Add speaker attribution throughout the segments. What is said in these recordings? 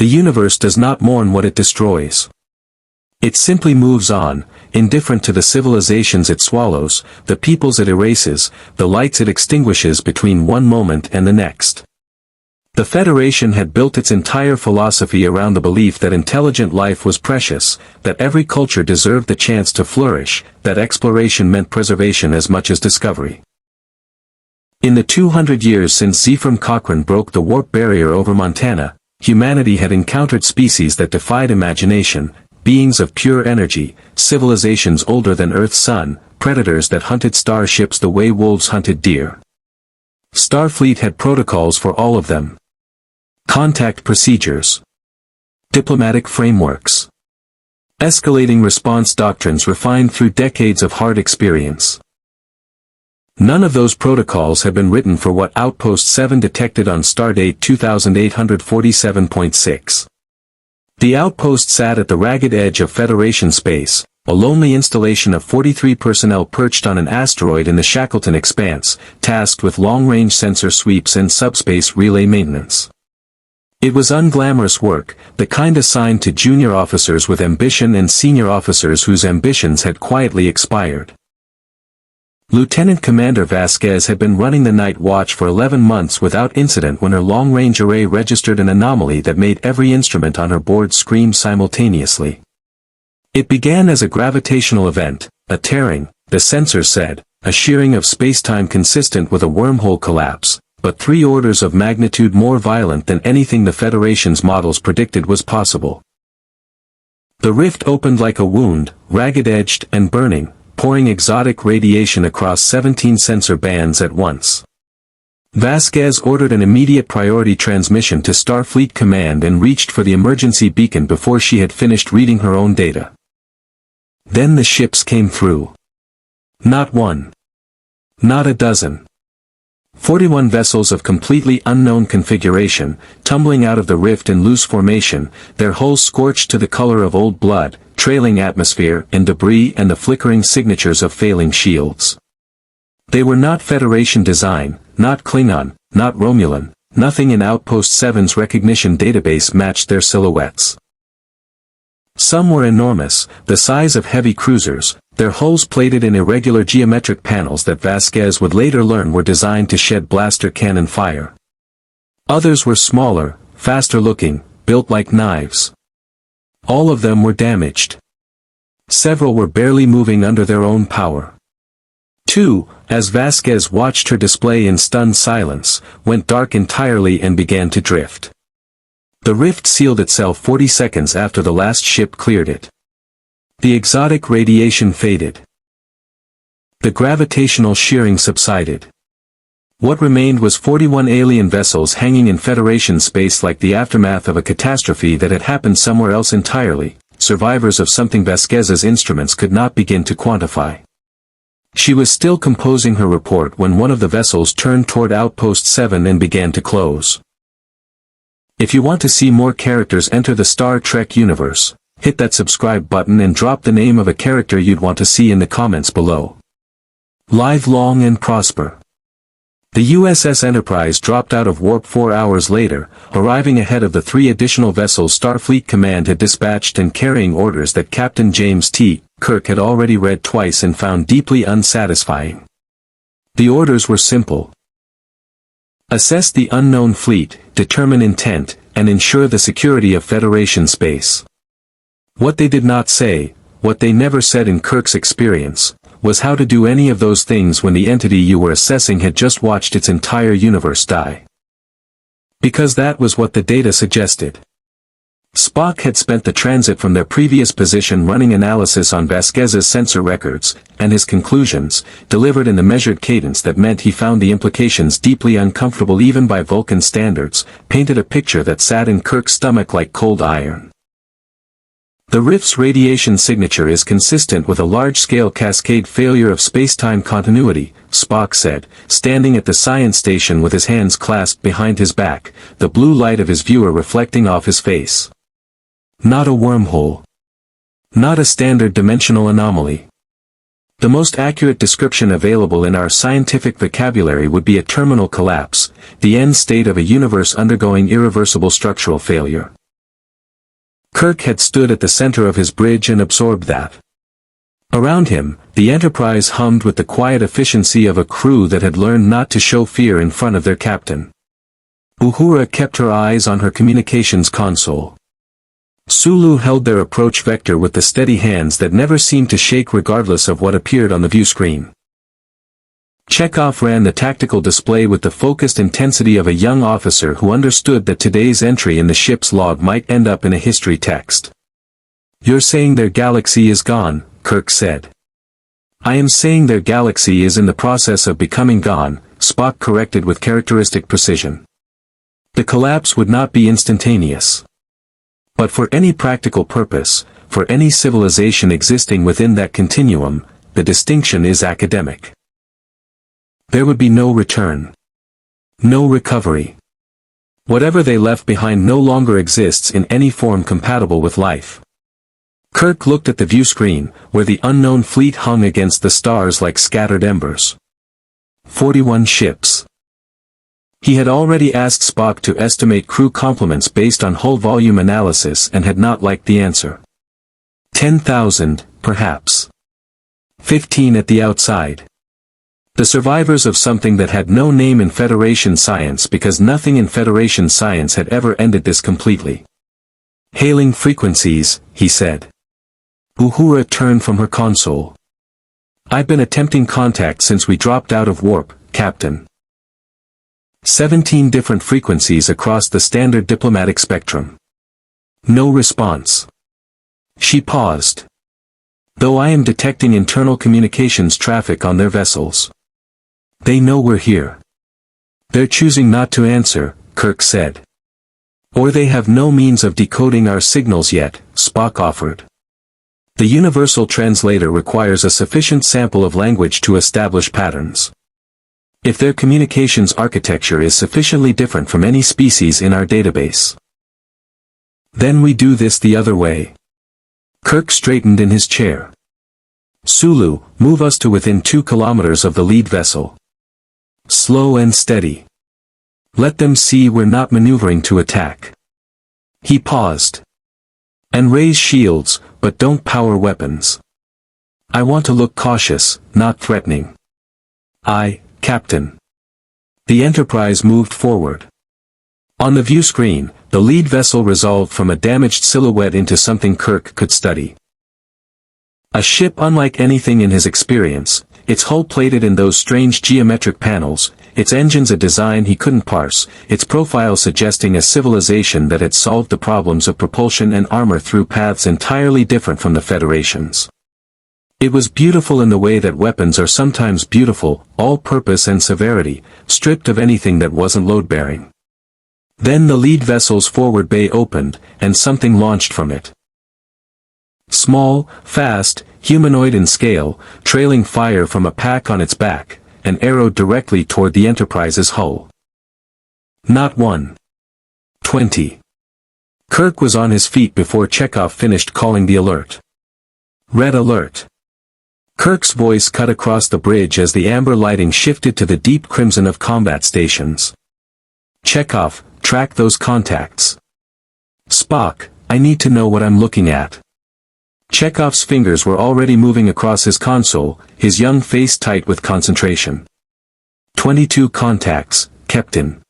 Speaker 1: The universe does not mourn what it destroys. It simply moves on, indifferent to the civilizations it swallows, the peoples it erases, the lights it extinguishes between one moment and the next. The Federation had built its entire philosophy around the belief that intelligent life was precious, that every culture deserved the chance to flourish, that exploration meant preservation as much as discovery. In the 200 years since Zephram Cochrane broke the warp barrier over Montana, humanity had encountered species that defied imagination, beings of pure energy, civilizations older than Earth's sun, predators that hunted starships the way wolves hunted deer. Starfleet had protocols for all of them. Contact procedures. Diplomatic frameworks. Escalating response doctrines refined through decades of hard experience. None of those protocols had been written for what Outpost 7 detected on stardate 2847.6. The outpost sat at the ragged edge of Federation space, a lonely installation of 43 personnel perched on an asteroid in the Shackleton Expanse, tasked with long-range sensor sweeps and subspace relay maintenance. It was unglamorous work, the kind assigned to junior officers with ambition and senior officers whose ambitions had quietly expired. Lieutenant Commander Vasquez had been running the night watch for 11 months without incident when her long-range array registered an anomaly that made every instrument on her board scream simultaneously. It began as a gravitational event, a tearing, the sensor said, a shearing of spacetime consistent with a wormhole collapse, but 3 orders of magnitude more violent than anything the Federation's models predicted was possible. The rift opened like a wound, ragged-edged and burning, pouring exotic radiation across 17 sensor bands at once. Vasquez ordered an immediate priority transmission to Starfleet Command and reached for the emergency beacon before she had finished reading her own data. Then the ships came through. Not one. Not a dozen. 41 vessels of completely unknown configuration, tumbling out of the rift in loose formation, their hulls scorched to the color of old blood, trailing atmosphere and debris and the flickering signatures of failing shields. They were not Federation design, not Klingon, not Romulan, nothing in Outpost 7's recognition database matched their silhouettes. Some were enormous, the size of heavy cruisers, their hulls plated in irregular geometric panels that Vasquez would later learn were designed to shed blaster cannon fire. Others were smaller, faster looking, built like knives. All of them were damaged. Several were barely moving under their own power. 2, as Vasquez watched her display in stunned silence, went dark entirely and began to drift. The rift sealed itself 40 seconds after the last ship cleared it. The exotic radiation faded. The gravitational shearing subsided. What remained was 41 alien vessels hanging in Federation space like the aftermath of a catastrophe that had happened somewhere else entirely, survivors of something Vasquez's instruments could not begin to quantify. She was still composing her report when one of the vessels turned toward Outpost 7 and began to close. If you want to see more characters enter the Star Trek universe, hit that subscribe button and drop the name of a character you'd want to see in the comments below. Live long and prosper. The USS Enterprise dropped out of warp 4 hours later, arriving ahead of the 3 additional vessels Starfleet Command had dispatched and carrying orders that Captain James T. Kirk had already read twice and found deeply unsatisfying. The orders were simple. Assess the unknown fleet, determine intent, and ensure the security of Federation space. What they did not say, what they never said in Kirk's experience, was how to do any of those things when the entity you were assessing had just watched its entire universe die. Because that was what the data suggested. Spock had spent the transit from their previous position running analysis on Vasquez's sensor records, and his conclusions, delivered in the measured cadence that meant he found the implications deeply uncomfortable even by Vulcan standards, painted a picture that sat in Kirk's stomach like cold iron. The rift's radiation signature is consistent with a large-scale cascade failure of spacetime continuity, Spock said, standing at the science station with his hands clasped behind his back, the blue light of his viewer reflecting off his face. Not a wormhole. Not a standard dimensional anomaly. The most accurate description available in our scientific vocabulary would be a terminal collapse, the end state of a universe undergoing irreversible structural failure. Kirk had stood at the center of his bridge and absorbed that. Around him, the Enterprise hummed with the quiet efficiency of a crew that had learned not to show fear in front of their captain. Uhura kept her eyes on her communications console. Sulu held their approach vector with the steady hands that never seemed to shake regardless of what appeared on the view screen. Chekhov ran the tactical display with the focused intensity of a young officer who understood that today's entry in the ship's log might end up in a history text. "You're saying their galaxy is gone," Kirk said. "I am saying their galaxy is in the process of becoming gone," Spock corrected with characteristic precision. "The collapse would not be instantaneous. But for any practical purpose, for any civilization existing within that continuum, the distinction is academic. There would be no return. No recovery. Whatever they left behind no longer exists in any form compatible with life." Kirk looked at the view screen, where the unknown fleet hung against the stars like scattered embers. 41 ships. He had already asked Spock to estimate crew complements based on hull volume analysis and had not liked the answer. 10,000, perhaps. 15 at the outside. The survivors of something that had no name in Federation science because nothing in Federation science had ever ended this completely. "Hailing frequencies," he said. Uhura turned from her console. "I've been attempting contact since we dropped out of warp, Captain." 17 different frequencies across the standard diplomatic spectrum. No response. She paused. "Though I am detecting internal communications traffic on their vessels. They know we're here. They're choosing not to answer," Kirk said. "Or they have no means of decoding our signals yet," Spock offered. "The universal translator requires a sufficient sample of language to establish patterns. If their communications architecture is sufficiently different from any species in our database, then we do this the other way." Kirk straightened in his chair. "Sulu, move us to within 2 kilometers of the lead vessel. Slow and steady. Let them see we're not maneuvering to attack." He paused. "And raise shields, but don't power weapons. I want to look cautious, not threatening." "Aye, Captain." The Enterprise moved forward. On the view screen, the lead vessel resolved from a damaged silhouette into something Kirk could study. A ship unlike anything in his experience, its hull plated in those strange geometric panels, its engines a design he couldn't parse, its profile suggesting a civilization that had solved the problems of propulsion and armor through paths entirely different from the Federation's. It was beautiful in the way that weapons are sometimes beautiful, all-purpose and severity, stripped of anything that wasn't load-bearing. Then the lead vessel's forward bay opened, and something launched from it. Small, fast, humanoid in scale, trailing fire from a pack on its back, and arrowed directly toward the Enterprise's hull. Not 1. 20. Kirk was on his feet before Chekhov finished calling the alert. "Red alert." Kirk's voice cut across the bridge as the amber lighting shifted to the deep crimson of combat stations. "Chekhov, track those contacts." "Spock, I need to know what I'm looking at." Chekhov's fingers were already moving across his console, his young face tight with concentration. 22 contacts, Captain.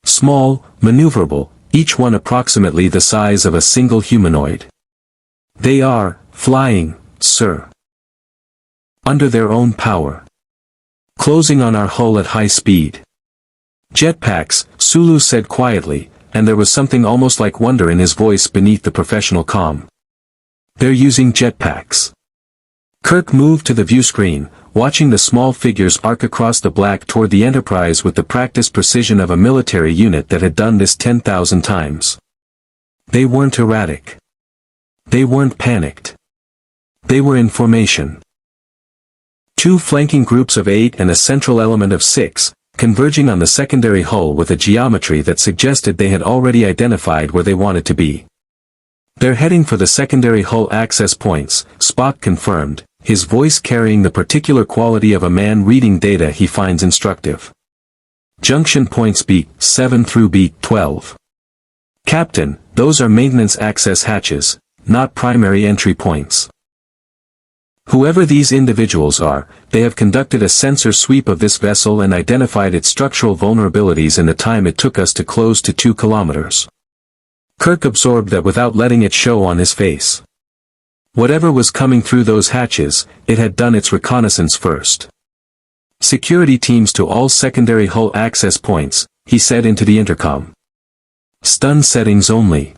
Speaker 1: Small, maneuverable, each one approximately the size of a single humanoid. They are flying, sir. Under their own power. Closing on our hull at high speed. Jetpacks, Sulu said quietly, and there was something almost like wonder in his voice beneath the professional calm. They're using jetpacks. Kirk moved to the view screen, watching the small figures arc across the black toward the Enterprise with the practiced precision of a military unit that had done this 10,000 times. They weren't erratic. They weren't panicked. They were in formation. 2 flanking groups of 8 and a central element of 6, converging on the secondary hull with a geometry that suggested they had already identified where they wanted to be. "They're heading for the secondary hull access points," Spock confirmed, his voice carrying the particular quality of a man reading data he finds instructive. "Junction points B7 through B12. Captain, those are maintenance access hatches, not primary entry points. Whoever these individuals are, they have conducted a sensor sweep of this vessel and identified its structural vulnerabilities in the time it took us to close to 2 kilometers. Kirk absorbed that without letting it show on his face. Whatever was coming through those hatches, it had done its reconnaissance first. Security teams to all secondary hull access points, he said into the intercom. Stun settings only.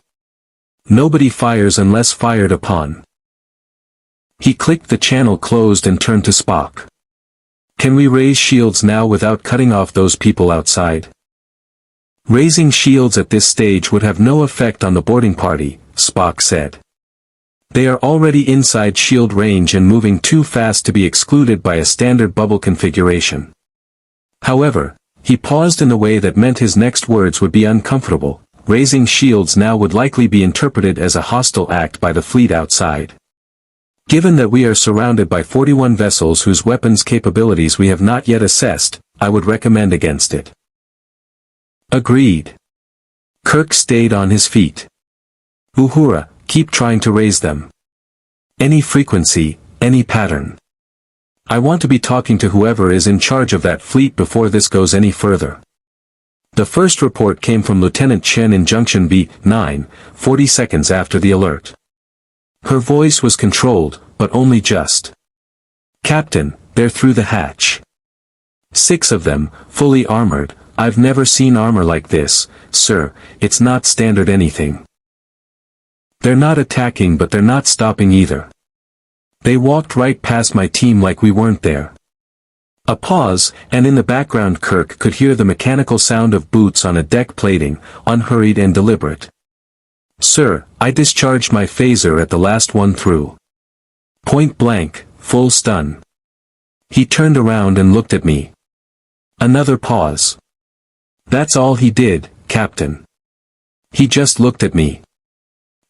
Speaker 1: Nobody fires unless fired upon. He clicked the channel closed and turned to Spock. Can we raise shields now without cutting off those people outside? Raising shields at this stage would have no effect on the boarding party, Spock said. They are already inside shield range and moving too fast to be excluded by a standard bubble configuration. However, he paused in a way that meant his next words would be uncomfortable. Raising shields now would likely be interpreted as a hostile act by the fleet outside. Given that we are surrounded by 41 vessels whose weapons capabilities we have not yet assessed, I would recommend against it. Agreed. Kirk stayed on his feet. Uhura, keep trying to raise them. Any frequency, any pattern. I want to be talking to whoever is in charge of that fleet before this goes any further. The first report came from Lieutenant Chen in Junction B9, 40 seconds after the alert. Her voice was controlled, but only just. Captain, they're through the hatch. 6 of them, fully armored. I've never seen armor like this, sir, it's not standard anything. They're not attacking but they're not stopping either. They walked right past my team like we weren't there. A pause, and in the background Kirk could hear the mechanical sound of boots on a deck plating, unhurried and deliberate. Sir, I discharged my phaser at the last one through. Point blank, full stun. He turned around and looked at me. Another pause. That's all he did, Captain. He just looked at me.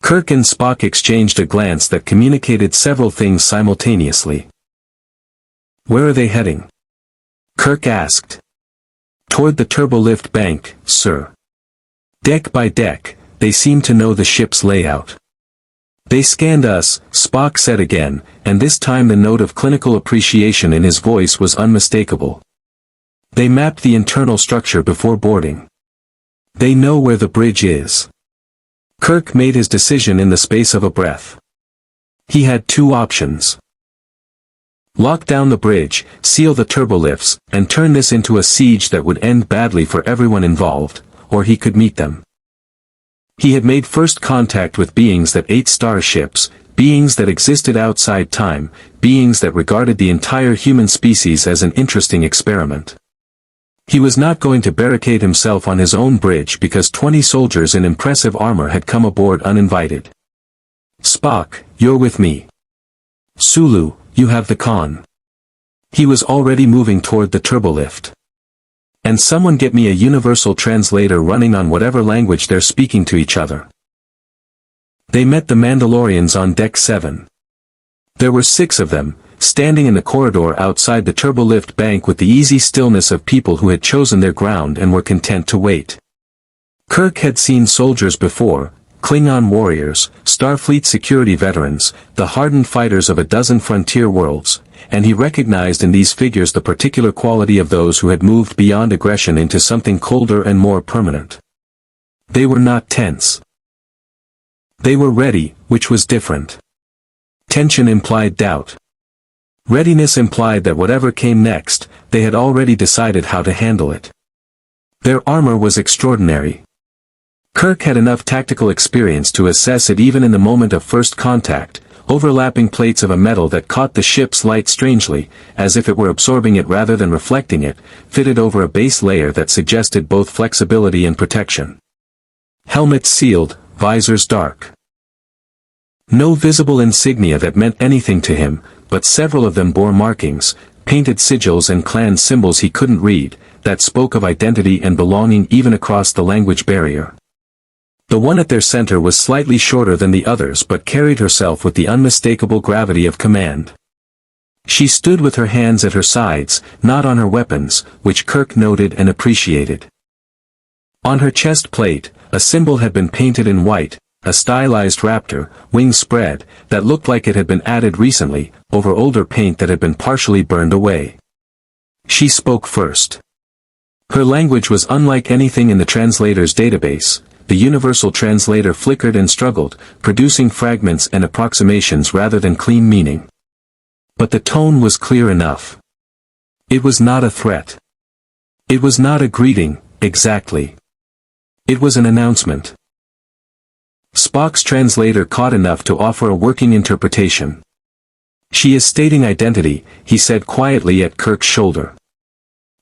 Speaker 1: Kirk and Spock exchanged a glance that communicated several things simultaneously. Where are they heading? Kirk asked. Toward the turbolift bank, sir. Deck by deck, they seem to know the ship's layout. They scanned us, Spock said again, and this time the note of clinical appreciation in his voice was unmistakable. They mapped the internal structure before boarding. They know where the bridge is. Kirk made his decision in the space of a breath. He had 2 options. Lock down the bridge, seal the turbolifts, and turn this into a siege that would end badly for everyone involved, or he could meet them. He had made first contact with beings that ate starships, beings that existed outside time, beings that regarded the entire human species as an interesting experiment. He was not going to barricade himself on his own bridge because 20 soldiers in impressive armor had come aboard uninvited. Spock, you're with me. Sulu, you have the con. He was already moving toward the turbolift. And someone get me a universal translator running on whatever language they're speaking to each other. They met the Mandalorians on Deck 7. There were 6 of them, standing in the corridor outside the turbolift bank with the easy stillness of people who had chosen their ground and were content to wait. Kirk had seen soldiers before, Klingon warriors, Starfleet security veterans, the hardened fighters of a dozen frontier worlds, and he recognized in these figures the particular quality of those who had moved beyond aggression into something colder and more permanent. They were not tense. They were ready, which was different. Tension implied doubt. Readiness implied that whatever came next, they had already decided how to handle it. Their armor was extraordinary. Kirk had enough tactical experience to assess it even in the moment of first contact, overlapping plates of a metal that caught the ship's light strangely, as if it were absorbing it rather than reflecting it, fitted over a base layer that suggested both flexibility and protection. Helmets sealed, visors dark. No visible insignia that meant anything to him, but several of them bore markings, painted sigils and clan symbols he couldn't read, that spoke of identity and belonging even across the language barrier. The one at their center was slightly shorter than the others but carried herself with the unmistakable gravity of command. She stood with her hands at her sides, not on her weapons, which Kirk noted and appreciated. On her chest plate, a symbol had been painted in white, a stylized raptor, wings spread, that looked like it had been added recently, over older paint that had been partially burned away. She spoke first. Her language was unlike anything in the translator's database. The universal translator flickered and struggled, producing fragments and approximations rather than clean meaning. But the tone was clear enough. It was not a threat. It was not a greeting, exactly. It was an announcement. Spock's translator caught enough to offer a working interpretation. "She is stating identity," he said quietly at Kirk's shoulder.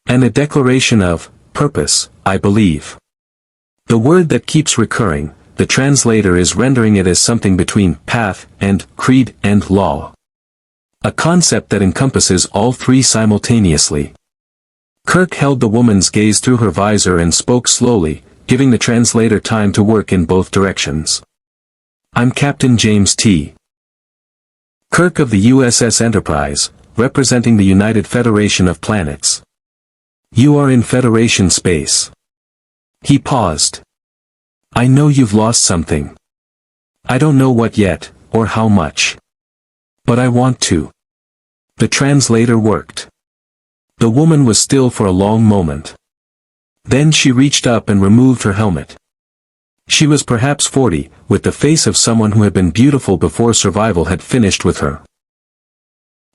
Speaker 1: "And a declaration of purpose, I believe." The word that keeps recurring, the translator is rendering it as something between path and creed and law. A concept that encompasses all three simultaneously. Kirk held the woman's gaze through her visor and spoke slowly, giving the translator time to work in both directions. "I'm Captain James T. Kirk of the USS Enterprise, representing the United Federation of Planets. You are in Federation space." He paused. "I know you've lost something. I don't know what yet, or how much. But I want to." The translator worked. The woman was still for a long moment. Then she reached up and removed her helmet. She was perhaps 40, with the face of someone who had been beautiful before survival had finished with her.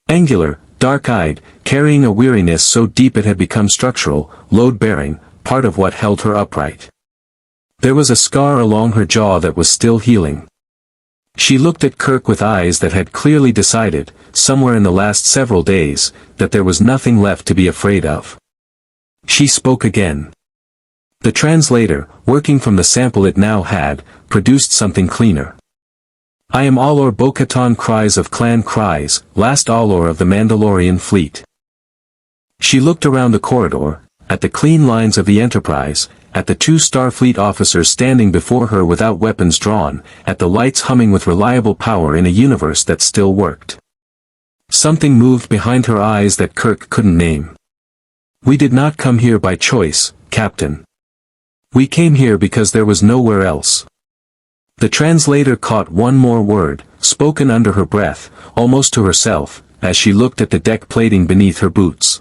Speaker 1: Angular, dark-eyed, carrying a weariness so deep it had become structural, load-bearing, part of what held her upright. There was a scar along her jaw that was still healing. She looked at Kirk with eyes that had clearly decided, somewhere in the last several days, that there was nothing left to be afraid of. She spoke again. The translator, working from the sample it now had, produced something cleaner. "I am Alor Bo-Katan Kryze of Clan Kryze, last Alor of the Mandalorian fleet." She looked around the corridor, at the clean lines of the Enterprise, at the two Starfleet officers standing before her without weapons drawn, at the lights humming with reliable power in a universe that still worked. Something moved behind her eyes that Kirk couldn't name. "We did not come here by choice, Captain. We came here because there was nowhere else." The translator caught one more word, spoken under her breath, almost to herself, as she looked at the deck plating beneath her boots.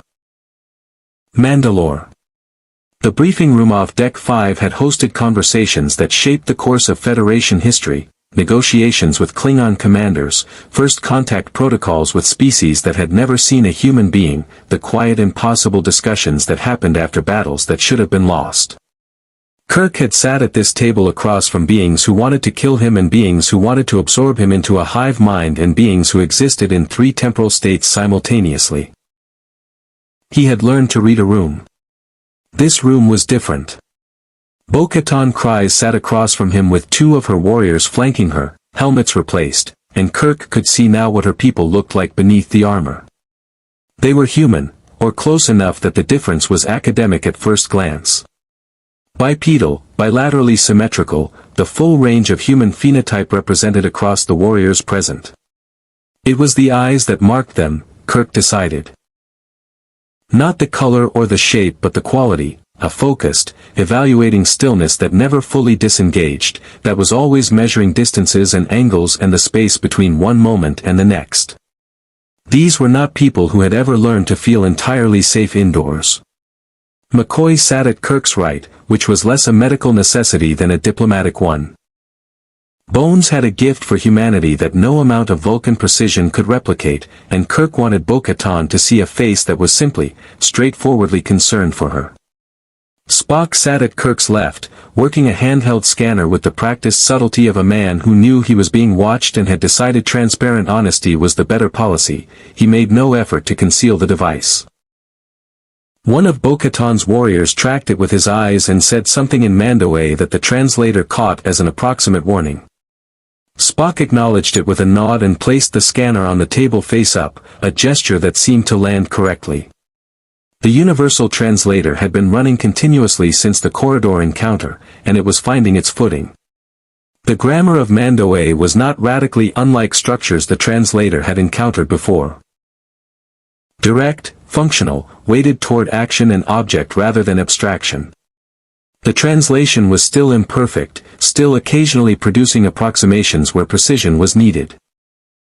Speaker 1: Mandalore. The briefing room off Deck 5 had hosted conversations that shaped the course of Federation history, negotiations with Klingon commanders, first contact protocols with species that had never seen a human being, the quiet impossible discussions that happened after battles that should have been lost. Kirk had sat at this table across from beings who wanted to kill him and beings who wanted to absorb him into a hive mind and beings who existed in three temporal states simultaneously. He had learned to read a room. This room was different. Bo-Katan Kryze sat across from him with two of her warriors flanking her, helmets replaced, and Kirk could see now what her people looked like beneath the armor. They were human, or close enough that the difference was academic at first glance. Bipedal, bilaterally symmetrical, the full range of human phenotype represented across the warriors present. It was the eyes that marked them, Kirk decided. Not the color or the shape but the quality, a focused, evaluating stillness that never fully disengaged, that was always measuring distances and angles and the space between one moment and the next. These were not people who had ever learned to feel entirely safe indoors. McCoy sat at Kirk's right, which was less a medical necessity than a diplomatic one. Bones had a gift for humanity that no amount of Vulcan precision could replicate, and Kirk wanted Bo-Katan to see a face that was simply, straightforwardly concerned for her. Spock sat at Kirk's left, working a handheld scanner with the practiced subtlety of a man who knew he was being watched and had decided transparent honesty was the better policy. He made no effort to conceal the device. One of Bo-Katan's warriors tracked it with his eyes and said something in Mandoe that the translator caught as an approximate warning. Spock acknowledged it with a nod and placed the scanner on the table face up, a gesture that seemed to land correctly. The universal translator had been running continuously since the corridor encounter, and it was finding its footing. The grammar of Mandoe was not radically unlike structures the translator had encountered before. Direct, functional, weighted toward action and object rather than abstraction. The translation was still imperfect, still occasionally producing approximations where precision was needed.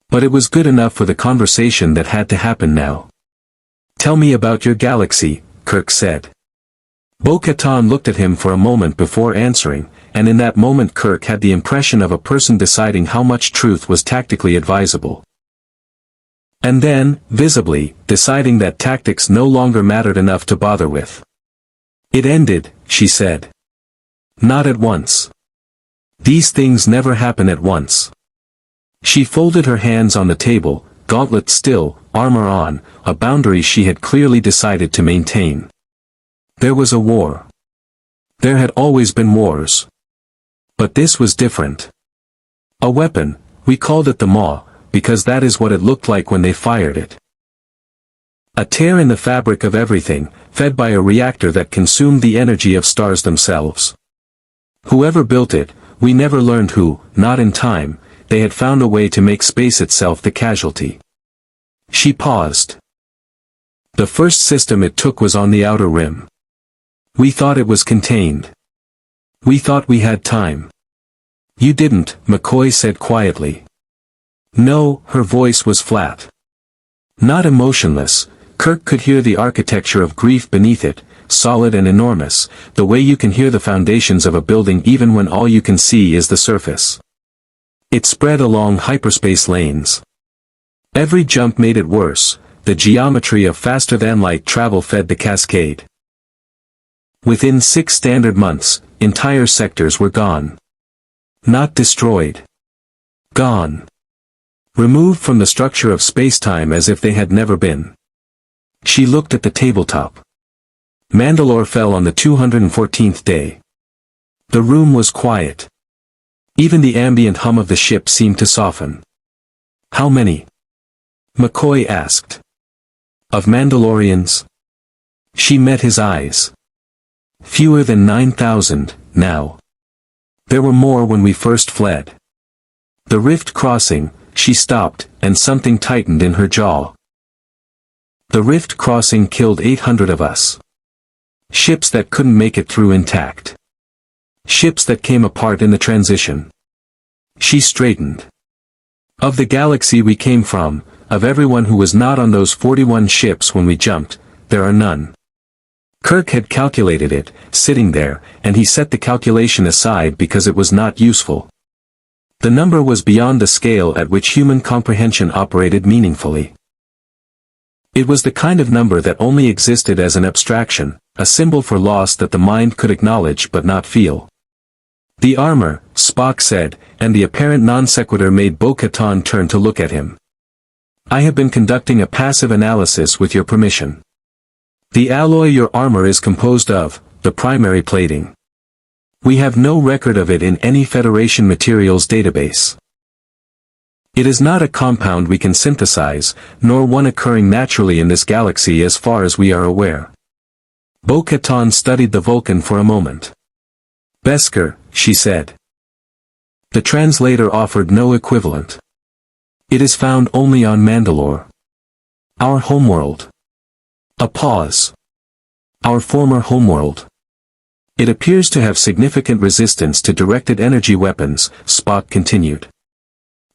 Speaker 1: But it was good enough for the conversation that had to happen now. "Tell me about your galaxy," Kirk said. Bo-Katan looked at him for a moment before answering, and in that moment Kirk had the impression of a person deciding how much truth was tactically advisable. And then, visibly, deciding that tactics no longer mattered enough to bother with. "It ended," she said. "Not at once. These things never happen at once." She folded her hands on the table, gauntlet still, armor on, a boundary she had clearly decided to maintain. There was a war. There had always been wars. But this was different. A weapon, we called it the Maw, because that is what it looked like when they fired it. A tear in the fabric of everything, fed by a reactor that consumed the energy of stars themselves. Whoever built it, we never learned who, not in time, they had found a way to make space itself the casualty. She paused. The first system it took was on the outer rim. We thought it was contained. We thought we had time. You didn't, McCoy said quietly. No, her voice was flat. Not emotionless. Kirk could hear the architecture of grief beneath it, solid and enormous, the way you can hear the foundations of a building even when all you can see is the surface. It spread along hyperspace lanes. Every jump made it worse, the geometry of faster-than-light travel fed the cascade. Within 6 standard months, entire sectors were gone. Not destroyed. Gone. Removed from the structure of space-time as if they had never been. She looked at the tabletop. Mandalore fell on the 214th day. The room was quiet. Even the ambient hum of the ship seemed to soften. How many? McCoy asked. Of Mandalorians? She met his eyes. Fewer than 9,000, now. There were more when we first fled. The rift crossing, she stopped, and something tightened in her jaw. The rift crossing killed 800 of us. Ships that couldn't make it through intact. Ships that came apart in the transition. She straightened. Of the galaxy we came from, of everyone who was not on those 41 ships when we jumped, there are none. Kirk had calculated it, sitting there, and he set the calculation aside because it was not useful. The number was beyond the scale at which human comprehension operated meaningfully. It was the kind of number that only existed as an abstraction, a symbol for loss that the mind could acknowledge but not feel. The armor, Spock said, and the apparent non sequitur made Bo-Katan turn to look at him. I have been conducting a passive analysis with your permission. The alloy your armor is composed of, the primary plating. We have no record of it in any Federation materials database. It is not a compound we can synthesize, nor one occurring naturally in this galaxy as far as we are aware. Bo-Katan studied the Vulcan for a moment. Beskar, she said. The translator offered no equivalent. It is found only on Mandalore. Our homeworld. A pause. Our former homeworld. It appears to have significant resistance to directed energy weapons, Spock continued.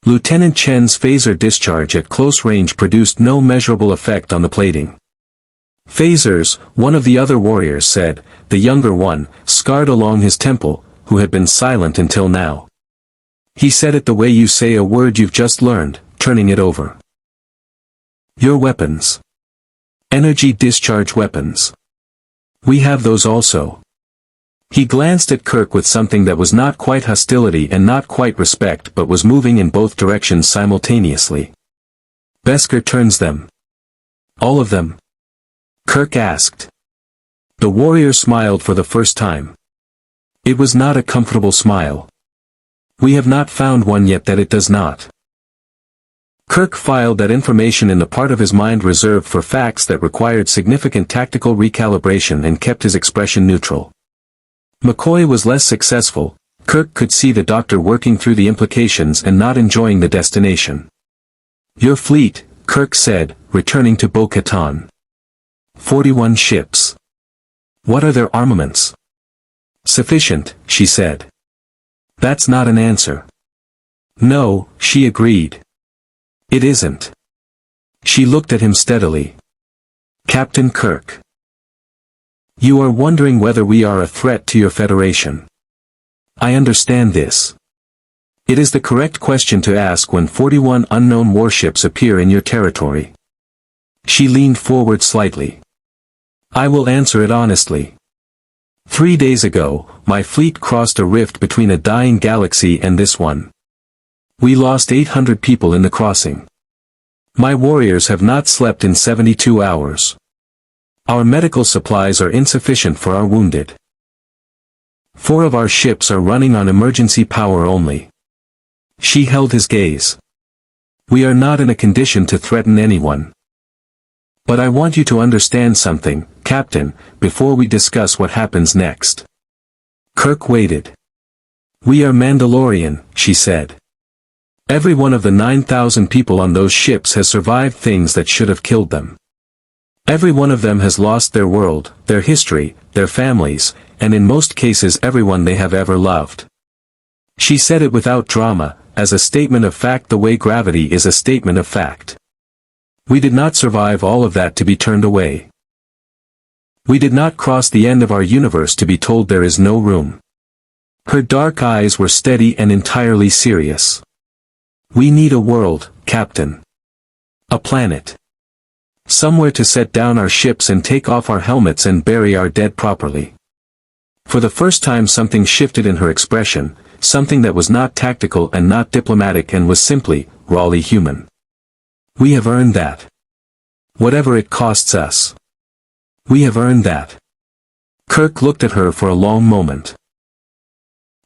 Speaker 1: Lieutenant Chen's phaser discharge at close range produced no measurable effect on the plating. Phasers, one of the other warriors said, the younger one, scarred along his temple, who had been silent until now. He said it the way you say a word you've just learned, turning it over. Your weapons. Energy discharge weapons. We have those also. He glanced at Kirk with something that was not quite hostility and not quite respect but was moving in both directions simultaneously. Beskar turns them. All of them? Kirk asked. The warrior smiled for the first time. It was not a comfortable smile. We have not found one yet that it does not. Kirk filed that information in the part of his mind reserved for facts that required significant tactical recalibration and kept his expression neutral. McCoy was less successful. Kirk could see the doctor working through the implications and not enjoying the destination. Your fleet, Kirk said, returning to Bokeatan. 41 ships. What are their armaments? Sufficient, she said. That's not an answer. No, she agreed. It isn't. She looked at him steadily. Captain Kirk. You are wondering whether we are a threat to your Federation. I understand this. It is the correct question to ask when 41 unknown warships appear in your territory. She leaned forward slightly. I will answer it honestly. 3 days ago, my fleet crossed a rift between a dying galaxy and this one. We lost 800 people in the crossing. My warriors have not slept in 72 hours. Our medical supplies are insufficient for our wounded. 4 of our ships are running on emergency power only. She held his gaze. We are not in a condition to threaten anyone. But I want you to understand something, Captain, before we discuss what happens next. Kirk waited. We are Mandalorian, she said. Every one of the 9,000 people on those ships has survived things that should have killed them. Every one of them has lost their world, their history, their families, and in most cases everyone they have ever loved. She said it without drama, as a statement of fact the way gravity is a statement of fact. We did not survive all of that to be turned away. We did not cross the end of our universe to be told there is no room. Her dark eyes were steady and entirely serious. We need a world, Captain. A planet. Somewhere to set down our ships and take off our helmets and bury our dead properly. For the first time something shifted in her expression, something that was not tactical and not diplomatic and was simply, rawly human. We have earned that. Whatever it costs us. We have earned that. Kirk looked at her for a long moment.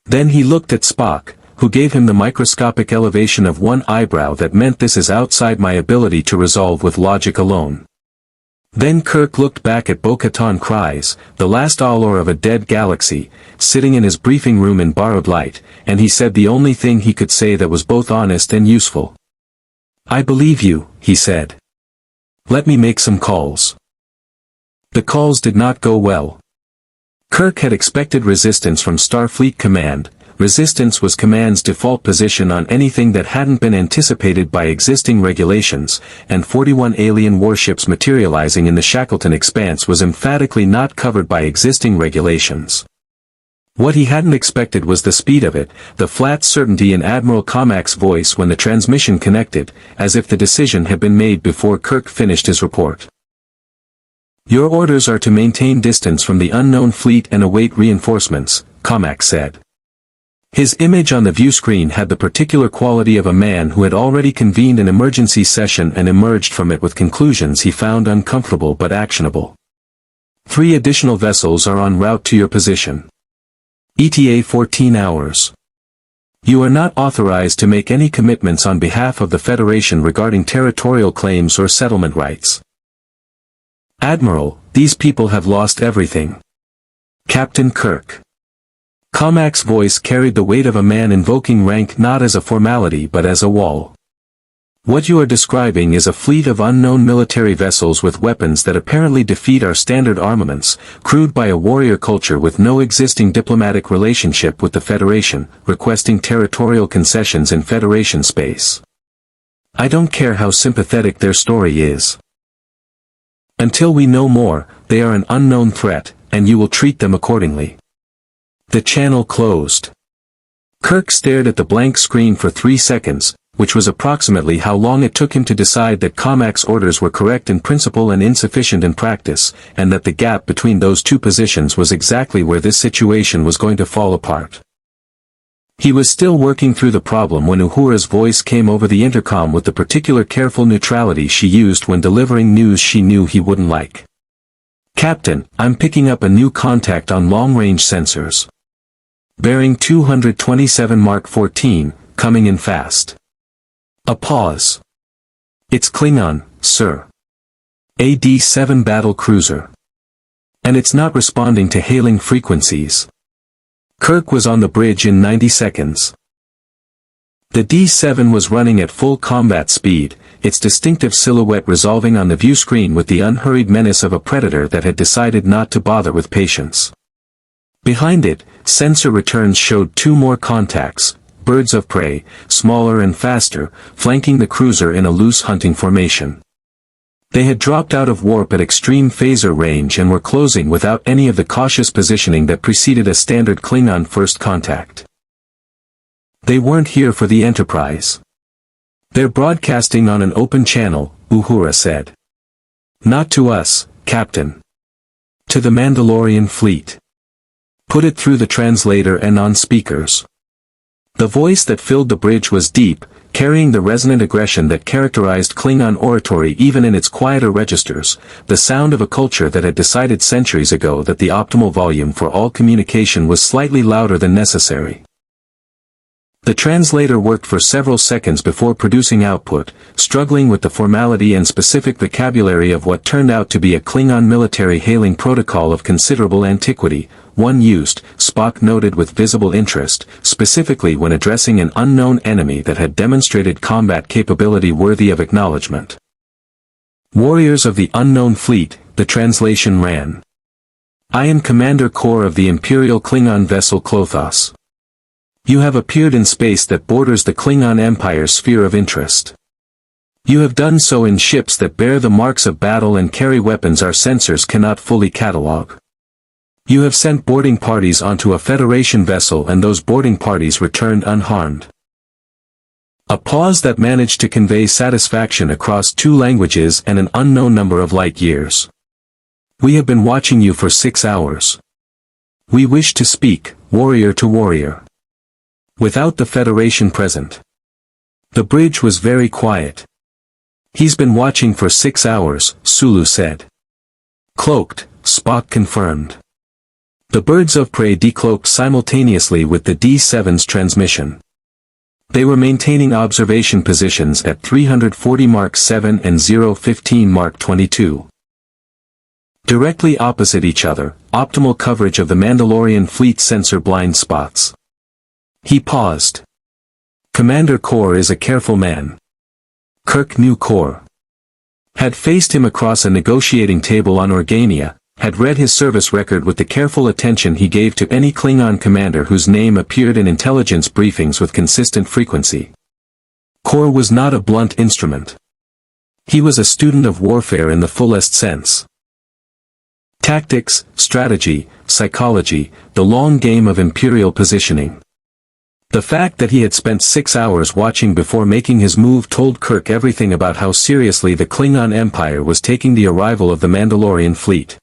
Speaker 1: Then he looked at Spock, who gave him the microscopic elevation of one eyebrow that meant this is outside my ability to resolve with logic alone. Then Kirk looked back at Bo-Katan Kryze, the last Alor of a dead galaxy, sitting in his briefing room in borrowed light, and he said the only thing he could say that was both honest and useful. I believe you, he said. Let me make some calls. The calls did not go well. Kirk had expected resistance from Starfleet Command. Resistance was Command's default position on anything that hadn't been anticipated by existing regulations, and 41 alien warships materializing in the Shackleton Expanse was emphatically not covered by existing regulations. What he hadn't expected was the speed of it, the flat certainty in Admiral Comack's voice when the transmission connected, as if the decision had been made before Kirk finished his report. Your orders are to maintain distance from the unknown fleet and await reinforcements, Comack said. His image on the view screen had the particular quality of a man who had already convened an emergency session and emerged from it with conclusions he found uncomfortable but actionable. 3 additional vessels are en route to your position. ETA 14 hours. You are not authorized to make any commitments on behalf of the Federation regarding territorial claims or settlement rights. Admiral, these people have lost everything. Captain Kirk. Comack's voice carried the weight of a man invoking rank not as a formality but as a wall. What you are describing is a fleet of unknown military vessels with weapons that apparently defeat our standard armaments, crewed by a warrior culture with no existing diplomatic relationship with the Federation, requesting territorial concessions in Federation space. I don't care how sympathetic their story is. Until we know more, they are an unknown threat, and you will treat them accordingly. The channel closed. Kirk stared at the blank screen for 3 seconds, which was approximately how long it took him to decide that Comack's orders were correct in principle and insufficient in practice, and that the gap between those two positions was exactly where this situation was going to fall apart. He was still working through the problem when Uhura's voice came over the intercom with the particular careful neutrality she used when delivering news she knew he wouldn't like. Captain, I'm picking up a new contact on long-range sensors. Bearing 227 Mark 14, coming in fast. A pause. It's Klingon, sir. A D-7 battle cruiser. And it's not responding to hailing frequencies. Kirk was on the bridge in 90 seconds. The D-7 was running at full combat speed, its distinctive silhouette resolving on the view screen with the unhurried menace of a predator that had decided not to bother with patience. Behind it, sensor returns showed 2 more contacts, birds of prey, smaller and faster, flanking the cruiser in a loose hunting formation. They had dropped out of warp at extreme phaser range and were closing without any of the cautious positioning that preceded a standard Klingon first contact. They weren't here for the Enterprise. They're broadcasting on an open channel, Uhura said. Not to us, Captain. To the Mandalorian fleet. Put it through the translator and on speakers. The voice that filled the bridge was deep, carrying the resonant aggression that characterized Klingon oratory even in its quieter registers, the sound of a culture that had decided centuries ago that the optimal volume for all communication was slightly louder than necessary. The translator worked for several seconds before producing output, struggling with the formality and specific vocabulary of what turned out to be a Klingon military hailing protocol of considerable antiquity, one used, Spock noted with visible interest, specifically when addressing an unknown enemy that had demonstrated combat capability worthy of acknowledgement. Warriors of the unknown fleet, the translation ran. I am Commander Core of the Imperial Klingon vessel Klothos. You have appeared in space that borders the Klingon Empire's sphere of interest. You have done so in ships that bear the marks of battle and carry weapons our sensors cannot fully catalog. You have sent boarding parties onto a Federation vessel and those boarding parties returned unharmed. A pause that managed to convey satisfaction across 2 languages and an unknown number of light years. We have been watching you for 6 hours. We wish to speak, warrior to warrior. Without the Federation present. The bridge was very quiet. He's been watching for 6 hours, Sulu said. Cloaked, Spock confirmed. The birds of prey decloaked simultaneously with the D7's transmission. They were maintaining observation positions at 340 Mark 7 and 015 Mark 22. Directly opposite each other, optimal coverage of the Mandalorian fleet sensor blind spots. He paused. Commander Core is a careful man. Kirk knew Core. Had faced him across a negotiating table on Organia, had read his service record with the careful attention he gave to any Klingon commander whose name appeared in intelligence briefings with consistent frequency. Core was not a blunt instrument. He was a student of warfare in the fullest sense. Tactics, strategy, psychology, the long game of imperial positioning. The fact that he had spent 6 hours watching before making his move told Kirk everything about how seriously the Klingon Empire was taking the arrival of the Mandalorian fleet.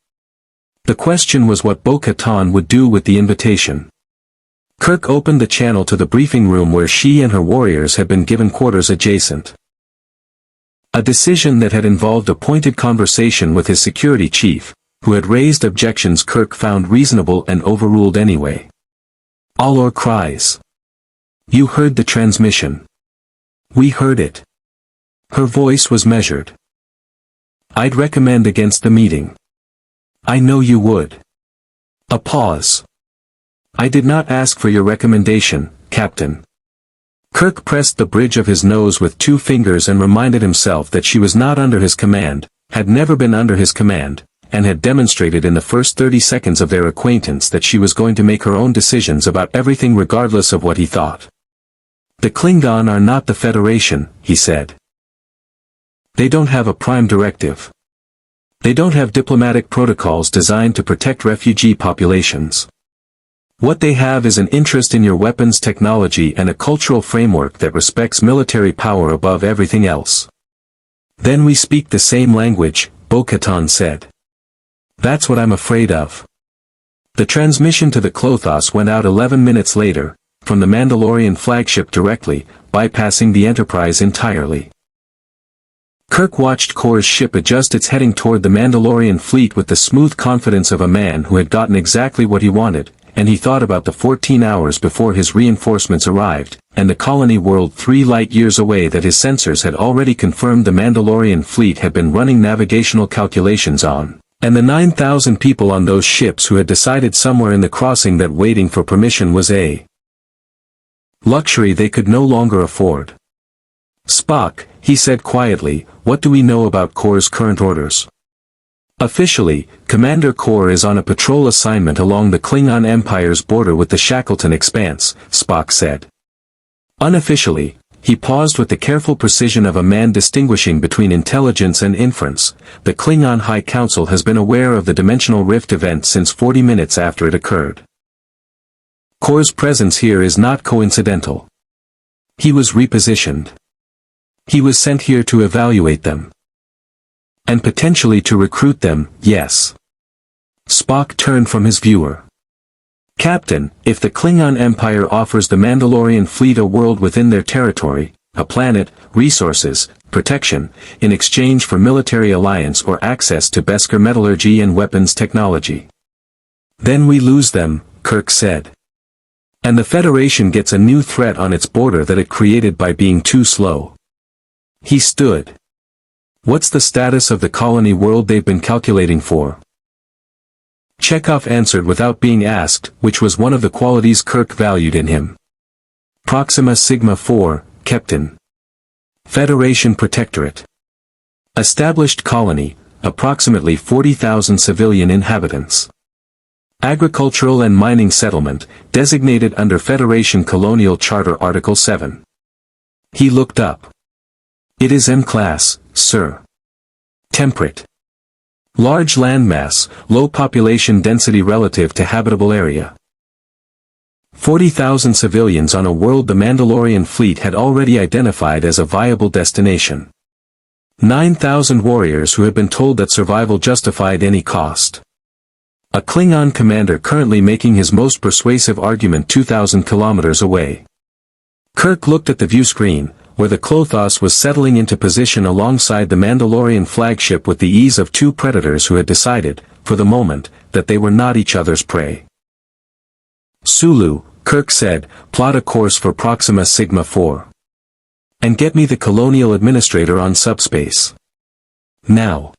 Speaker 1: The question was what Bo-Katan would do with the invitation. Kirk opened the channel to the briefing room where she and her warriors had been given quarters adjacent. A decision that had involved a pointed conversation with his security chief, who had raised objections Kirk found reasonable and overruled anyway. Alor Kryze. You heard the transmission. We heard it. Her voice was measured. I'd recommend against the meeting. I know you would. A pause. I did not ask for your recommendation, Captain. Kirk pressed the bridge of his nose with 2 fingers and reminded himself that she was not under his command, had never been under his command, and had demonstrated in the first 30 seconds of their acquaintance that she was going to make her own decisions about everything regardless of what he thought. The Klingon are not the Federation, he said. They don't have a prime directive. They don't have diplomatic protocols designed to protect refugee populations. What they have is an interest in your weapons technology and a cultural framework that respects military power above everything else. Then we speak the same language, Bokeatan said. That's what I'm afraid of. The transmission to the Klothos went out 11 minutes later, from the Mandalorian flagship directly, bypassing the Enterprise entirely. Kirk watched Core's ship adjust its heading toward the Mandalorian fleet with the smooth confidence of a man who had gotten exactly what he wanted, and he thought about the 14 hours before his reinforcements arrived, and the colony world 3 light-years away that his sensors had already confirmed the Mandalorian fleet had been running navigational calculations on, and the 9,000 people on those ships who had decided somewhere in the crossing that waiting for permission was a luxury they could no longer afford. Spock, he said quietly, what do we know about Core's current orders? Officially, Commander Kor is on a patrol assignment along the Klingon Empire's border with the Shackleton Expanse, Spock said. Unofficially, he paused with the careful precision of a man distinguishing between intelligence and inference. The Klingon High Council has been aware of the dimensional rift event since 40 minutes after it occurred. Kor's presence here is not coincidental. He was repositioned. He was sent here to evaluate them. And potentially to recruit them, yes. Spock turned from his viewer. Captain, if the Klingon Empire offers the Mandalorian fleet a world within their territory, a planet, resources, protection, in exchange for military alliance or access to Beskar metallurgy and weapons technology. Then we lose them, Kirk said. And the Federation gets a new threat on its border that it created by being too slow. He stood. What's the status of the colony world they've been calculating for? Chekhov answered without being asked, which was one of the qualities Kirk valued in him. Proxima Sigma 4, Captain. Federation Protectorate. Established colony, approximately 40,000 civilian inhabitants. Agricultural and mining settlement, designated under Federation Colonial Charter Article 7. He looked up. It is M-class, sir. Temperate. Large landmass, low population density relative to habitable area. 40,000 civilians on a world the Mandalorian fleet had already identified as a viable destination. 9,000 warriors who had been told that survival justified any cost. A Klingon commander currently making his most persuasive argument 2,000 kilometers away. Kirk looked at the view screen, where the Klothos was settling into position alongside the Mandalorian flagship with the ease of two predators who had decided, for the moment, that they were not each other's prey. Sulu, Kirk said, plot a course for Proxima Sigma 4. And get me the colonial administrator on subspace. Now.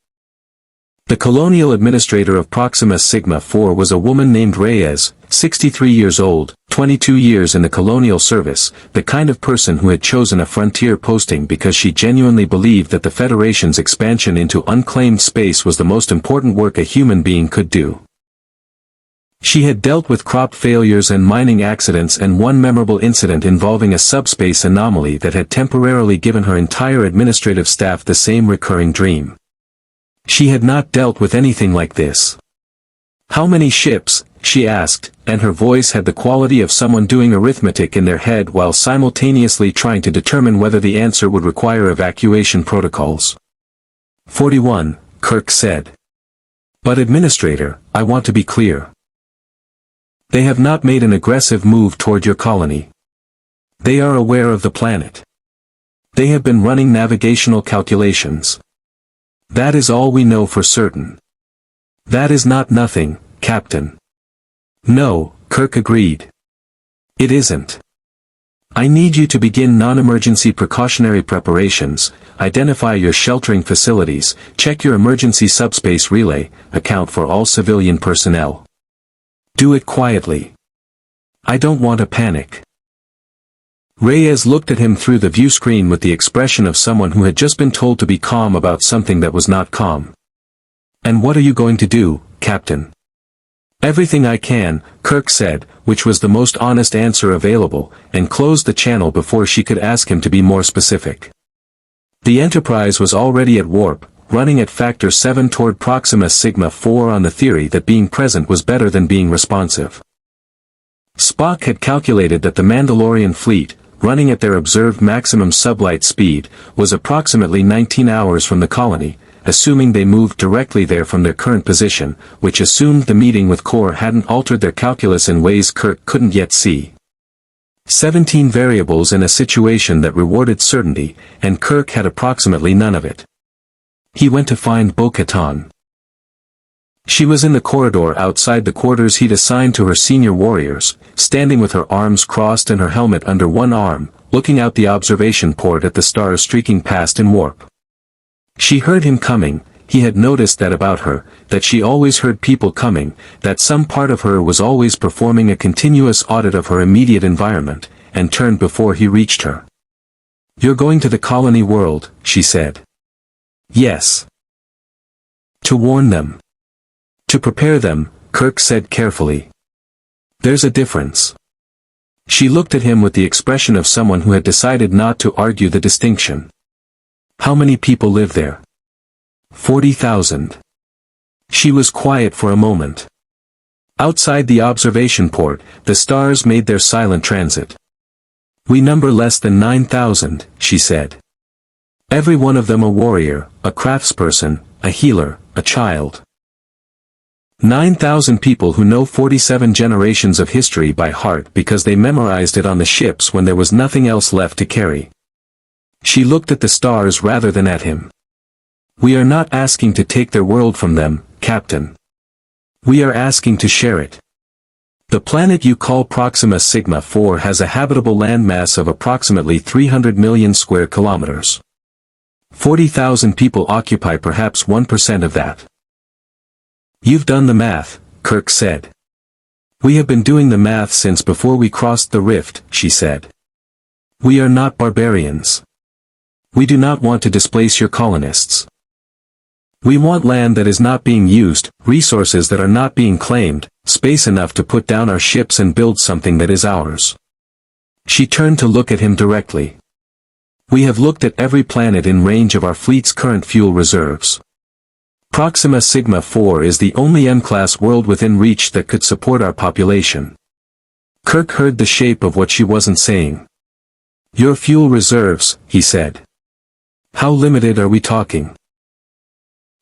Speaker 1: The colonial administrator of Proxima Sigma 4 was a woman named Reyes, 63 years old, 22 years in the colonial service, the kind of person who had chosen a frontier posting because she genuinely believed that the Federation's expansion into unclaimed space was the most important work a human being could do. She had dealt with crop failures and mining accidents and one memorable incident involving a subspace anomaly that had temporarily given her entire administrative staff the same recurring dream. She had not dealt with anything like this. How many ships, she asked, and her voice had the quality of someone doing arithmetic in their head while simultaneously trying to determine whether the answer would require evacuation protocols. 41, Kirk said. But Administrator, I want to be clear. They have not made an aggressive move toward your colony. They are aware of the planet. They have been running navigational calculations. That is all we know for certain. That is not nothing, Captain. No, Kirk agreed. It isn't. I need you to begin non-emergency precautionary preparations, identify your sheltering facilities, check your emergency subspace relay, account for all civilian personnel. Do it quietly. I don't want a panic. Reyes looked at him through the view screen with the expression of someone who had just been told to be calm about something that was not calm. And what are you going to do, Captain? Everything I can, Kirk said, which was the most honest answer available, and closed the channel before she could ask him to be more specific. The Enterprise was already at warp, running at factor 7 toward Proxima Sigma 4 on the theory that being present was better than being responsive. Spock had calculated that the Mandalorian fleet, running at their observed maximum sublight speed, was approximately 19 hours from the colony, assuming they moved directly there from their current position, which assumed the meeting with Kor hadn't altered their calculus in ways Kirk couldn't yet see. 17 variables in a situation that rewarded certainty, and Kirk had approximately none of it. He went to find Bokeatan. She was in the corridor outside the quarters he'd assigned to her senior warriors, standing with her arms crossed and her helmet under one arm, looking out the observation port at the stars streaking past in warp. She heard him coming, he had noticed that about her, that she always heard people coming, that some part of her was always performing a continuous audit of her immediate environment, and turned before he reached her. You're going to the colony world, she said. Yes. To warn them. To prepare them, Kirk said carefully. There's a difference. She looked at him with the expression of someone who had decided not to argue the distinction. How many people live there? 40,000. She was quiet for a moment. Outside the observation port, the stars made their silent transit. We number less than 9,000, she said. Every one of them a warrior, a craftsperson, a healer, a child. 9,000 people who know 47 generations of history by heart because they memorized it on the ships when there was nothing else left to carry. She looked at the stars rather than at him. We are not asking to take their world from them, Captain. We are asking to share it. The planet you call Proxima Sigma 4 has a habitable landmass of approximately 300 million square kilometers. 40,000 people occupy perhaps 1% of that. You've done the math, Kirk said. We have been doing the math since before we crossed the rift, she said. We are not barbarians. We do not want to displace your colonists. We want land that is not being used, resources that are not being claimed, space enough to put down our ships and build something that is ours. She turned to look at him directly. We have looked at every planet in range of our fleet's current fuel reserves. Proxima Sigma 4 is the only M-class world within reach that could support our population. Kirk heard the shape of what she wasn't saying. Your fuel reserves, he said. How limited are we talking?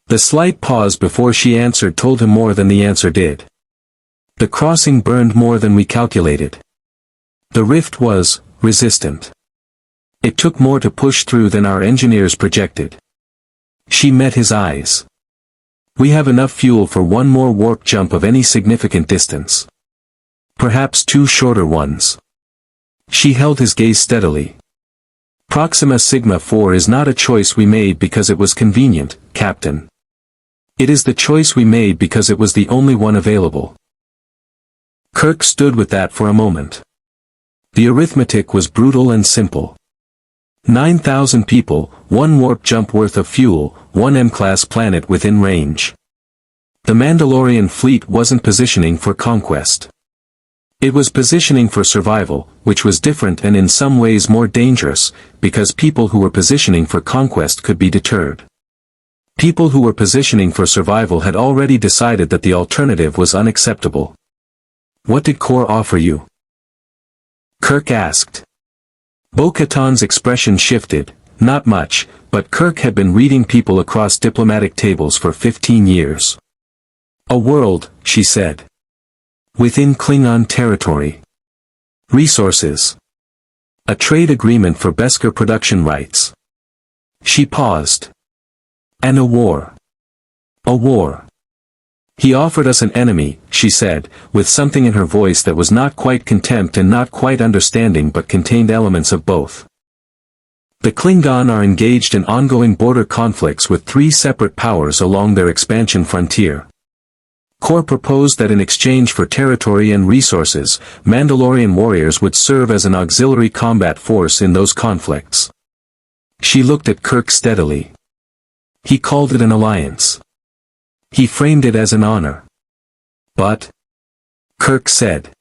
Speaker 1: The slight pause before she answered told him more than the answer did. The crossing burned more than we calculated. The rift was resistant. It took more to push through than our engineers projected. She met his eyes. We have enough fuel for one more warp jump of any significant distance. Perhaps 2 shorter ones. She held his gaze steadily. Proxima Sigma 4 is not a choice we made because it was convenient, Captain. It is the choice we made because it was the only one available. Kirk stood with that for a moment. The arithmetic was brutal and simple. 9,000 people, 1 warp jump worth of fuel, 1 M-class planet within range. The Mandalorian fleet wasn't positioning for conquest. It was positioning for survival, which was different and in some ways more dangerous, because people who were positioning for conquest could be deterred. People who were positioning for survival had already decided that the alternative was unacceptable. What did Core offer you? Kirk asked. Bo-Katan's expression shifted. Not much, but Kirk had been reading people across diplomatic tables for 15 years. A world, she said. Within Klingon territory. Resources. A trade agreement for Beskar production rights. She paused. And a war. A war. He offered us an enemy, she said, with something in her voice that was not quite contempt and not quite understanding but contained elements of both. The Klingon are engaged in ongoing border conflicts with 3 separate powers along their expansion frontier. Core proposed that in exchange for territory and resources, Mandalorian warriors would serve as an auxiliary combat force in those conflicts. She looked at Kirk steadily. He called it an alliance. He framed it as an honor. But? Kirk said.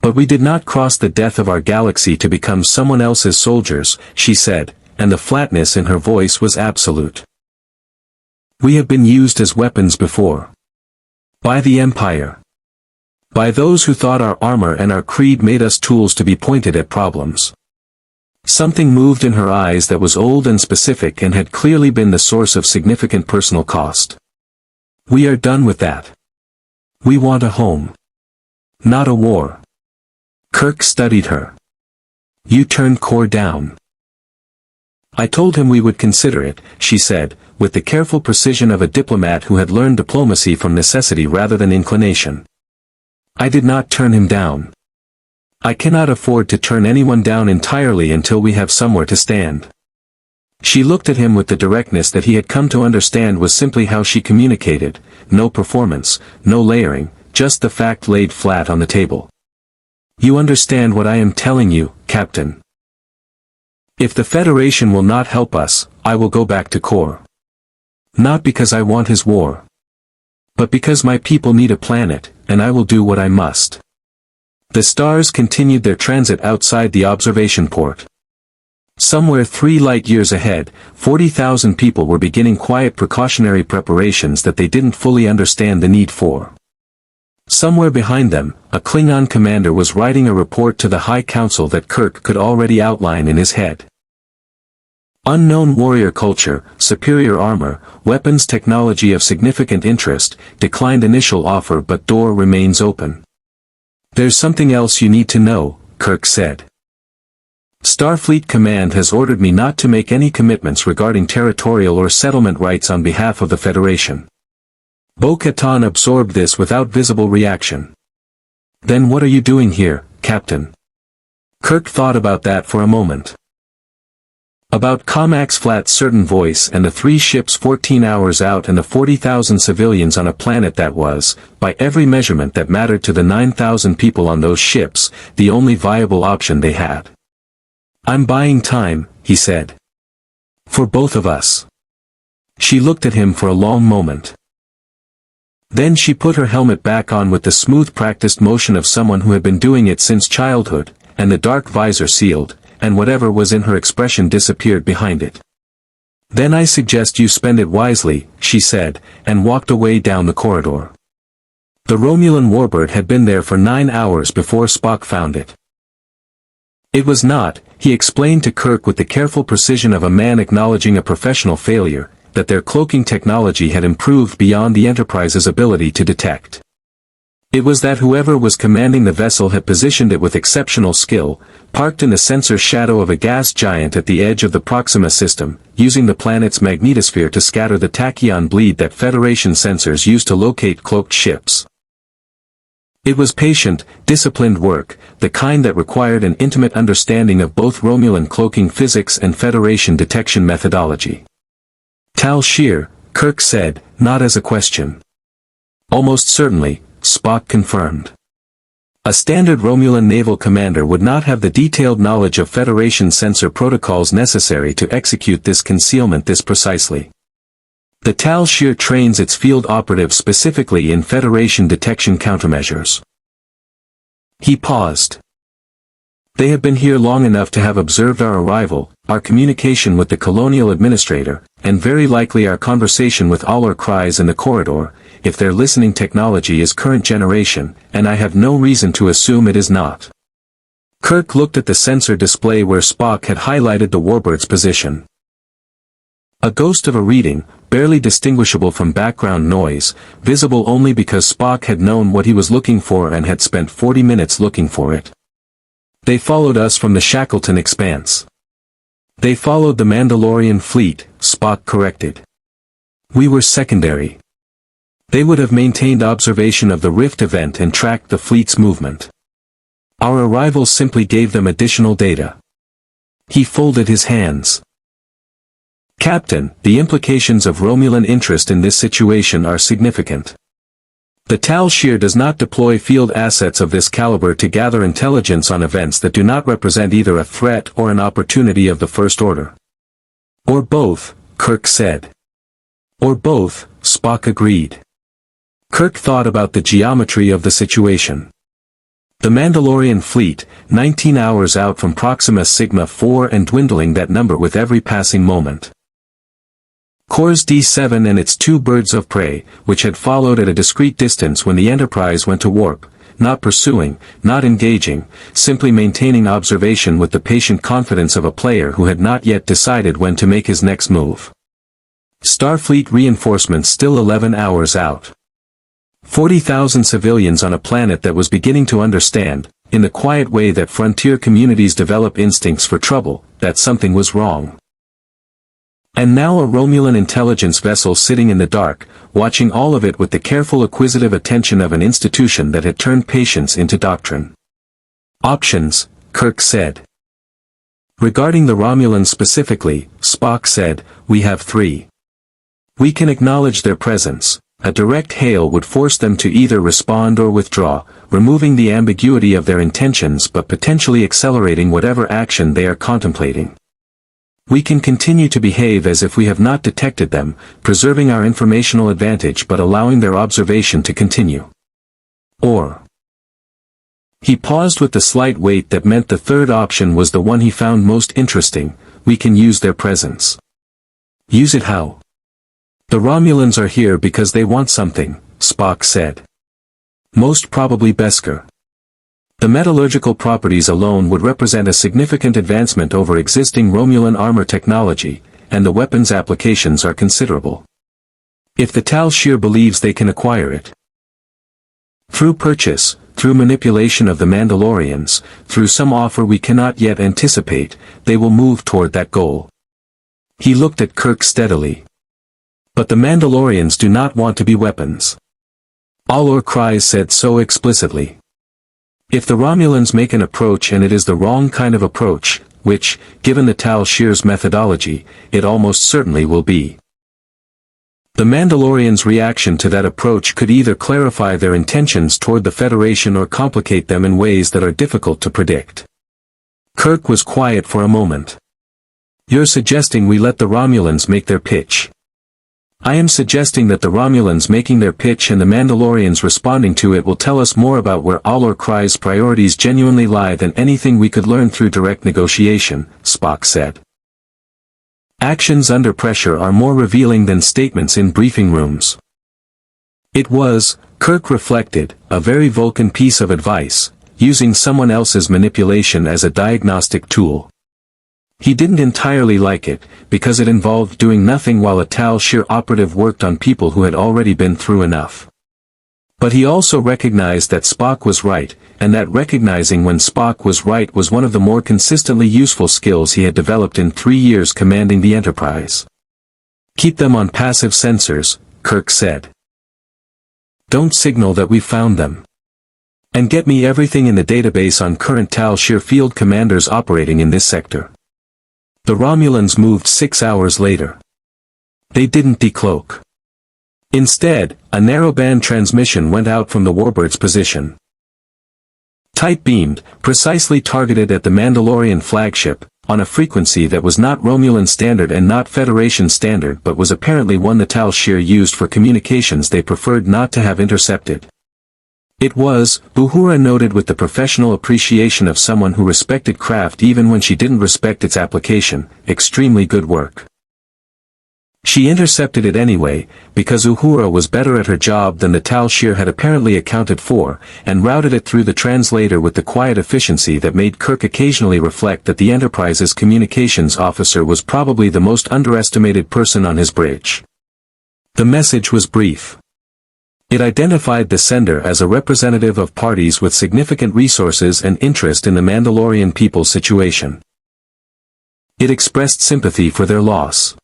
Speaker 1: But we did not cross the death of our galaxy to become someone else's soldiers, she said, and the flatness in her voice was absolute. We have been used as weapons before. By the Empire. By those who thought our armor and our creed made us tools to be pointed at problems. Something moved in her eyes that was old and specific and had clearly been the source of significant personal cost. We are done with that. We want a home. Not a war. Kirk studied her. You turned Core down. I told him we would consider it, she said, with the careful precision of a diplomat who had learned diplomacy from necessity rather than inclination. I did not turn him down. I cannot afford to turn anyone down entirely until we have somewhere to stand. She looked at him with the directness that he had come to understand was simply how she communicated, no performance, no layering, just the fact laid flat on the table. You understand what I am telling you, Captain. If the Federation will not help us, I will go back to Core. Not because I want his war. But because my people need a planet, and I will do what I must. The stars continued their transit outside the observation port. Somewhere 3 light-years ahead, 40,000 people were beginning quiet precautionary preparations that they didn't fully understand the need for. Somewhere behind them, a Klingon commander was writing a report to the High Council that Kirk could already outline in his head. Unknown warrior culture, superior armor, weapons technology of significant interest, declined initial offer but door remains open. There's something else you need to know, Kirk said. Starfleet Command has ordered me not to make any commitments regarding territorial or settlement rights on behalf of the Federation. Bo-Katan absorbed this without visible reaction. Then what are you doing here, Captain? Kirk thought about that for a moment. About Comac's flat certain voice and the 3 ships 14 hours out and the 40,000 civilians on a planet that was, by every measurement that mattered to the 9,000 people on those ships, the only viable option they had. I'm buying time, he said. For both of us. She looked at him for a long moment. Then she put her helmet back on with the smooth practiced motion of someone who had been doing it since childhood, and the dark visor sealed, and whatever was in her expression disappeared behind it. Then I suggest you spend it wisely, she said, and walked away down the corridor. The Romulan warbird had been there for 9 hours before Spock found it. It was not, he explained to Kirk with the careful precision of a man acknowledging a professional failure, that their cloaking technology had improved beyond the Enterprise's ability to detect. It was that whoever was commanding the vessel had positioned it with exceptional skill, parked in the sensor shadow of a gas giant at the edge of the Proxima system, using the planet's magnetosphere to scatter the tachyon bleed that Federation sensors used to locate cloaked ships. It was patient, disciplined work, the kind that required an intimate understanding of both Romulan cloaking physics and Federation detection methodology. Tal Shiar, Kirk said, not as a question. Almost certainly, Spock confirmed. A standard Romulan naval commander would not have the detailed knowledge of Federation sensor protocols necessary to execute this concealment this precisely. The Tal Shiar trains its field operatives specifically in Federation detection countermeasures. He paused. They have been here long enough to have observed our arrival, our communication with the colonial administrator, and very likely our conversation with Alor Kryze in the corridor, if their listening technology is current generation, and I have no reason to assume it is not. Kirk looked at the sensor display where Spock had highlighted the warbird's position. A ghost of a reading, barely distinguishable from background noise, visible only because Spock had known what he was looking for and had spent 40 minutes looking for it. They followed us from the Shackleton Expanse. They followed the Mandalorian fleet, Spock corrected. We were secondary. They would have maintained observation of the Rift event and tracked the fleet's movement. Our arrival simply gave them additional data. He folded his hands. Captain, the implications of Romulan interest in this situation are significant. The Tal Shiar does not deploy field assets of this caliber to gather intelligence on events that do not represent either a threat or an opportunity of the First Order. Or both, Kirk said. Or both, Spock agreed. Kirk thought about the geometry of the situation. The Mandalorian fleet, 19 hours out from Proxima Sigma 4 and dwindling that number with every passing moment. Course D7 and its 2 birds of prey, which had followed at a discreet distance when the Enterprise went to warp, not pursuing, not engaging, simply maintaining observation with the patient confidence of a player who had not yet decided when to make his next move. Starfleet reinforcements still 11 hours out. 40,000 civilians on a planet that was beginning to understand, in the quiet way that frontier communities develop instincts for trouble, that something was wrong. And now a Romulan intelligence vessel sitting in the dark, watching all of it with the careful acquisitive attention of an institution that had turned patience into doctrine. Options, Kirk said. Regarding the Romulans specifically, Spock said, we have 3. We can acknowledge their presence. A direct hail would force them to either respond or withdraw, removing the ambiguity of their intentions but potentially accelerating whatever action they are contemplating. We can continue to behave as if we have not detected them, preserving our informational advantage but allowing their observation to continue. Or. He paused with the slight wait that meant the third option was the one he found most interesting. We can use their presence. Use it how? The Romulans are here because they want something, Spock said. Most probably Beskar. The metallurgical properties alone would represent a significant advancement over existing Romulan armor technology, and the weapons applications are considerable. If the Tal Shiar believes they can acquire it through purchase, through manipulation of the Mandalorians, through some offer we cannot yet anticipate, they will move toward that goal. He looked at Kirk steadily. But the Mandalorians do not want to be weapons. Alor Kryze said so explicitly. If the Romulans make an approach and it is the wrong kind of approach, which, given the Tal Shiar's methodology, it almost certainly will be, the Mandalorians' reaction to that approach could either clarify their intentions toward the Federation or complicate them in ways that are difficult to predict. Kirk was quiet for a moment. You're suggesting we let the Romulans make their pitch. I am suggesting that the Romulans making their pitch and the Mandalorians responding to it will tell us more about where Alor Kryze's priorities genuinely lie than anything we could learn through direct negotiation, Spock said. Actions under pressure are more revealing than statements in briefing rooms. It was, Kirk reflected, a very Vulcan piece of advice, using someone else's manipulation as a diagnostic tool. He didn't entirely like it, because it involved doing nothing while a Tal Shiar operative worked on people who had already been through enough. But he also recognized that Spock was right, and that recognizing when Spock was right was one of the more consistently useful skills he had developed in 3 years commanding the Enterprise. Keep them on passive sensors, Kirk said. Don't signal that we found them. And get me everything in the database on current Tal Shiar field commanders operating in this sector. The Romulans moved 6 hours later. They didn't decloak. Instead, a narrowband transmission went out from the Warbird's position. Tight beamed, precisely targeted at the Mandalorian flagship, on a frequency that was not Romulan standard and not Federation standard but was apparently one the Tal Shiar used for communications they preferred not to have intercepted. It was, Uhura noted with the professional appreciation of someone who respected craft even when she didn't respect its application, extremely good work. She intercepted it anyway, because Uhura was better at her job than the Tal Shiar had apparently accounted for, and routed it through the translator with the quiet efficiency that made Kirk occasionally reflect that the Enterprise's communications officer was probably the most underestimated person on his bridge. The message was brief. It identified the sender as a representative of parties with significant resources and interest in the Mandalorian people's situation. It expressed sympathy for their loss.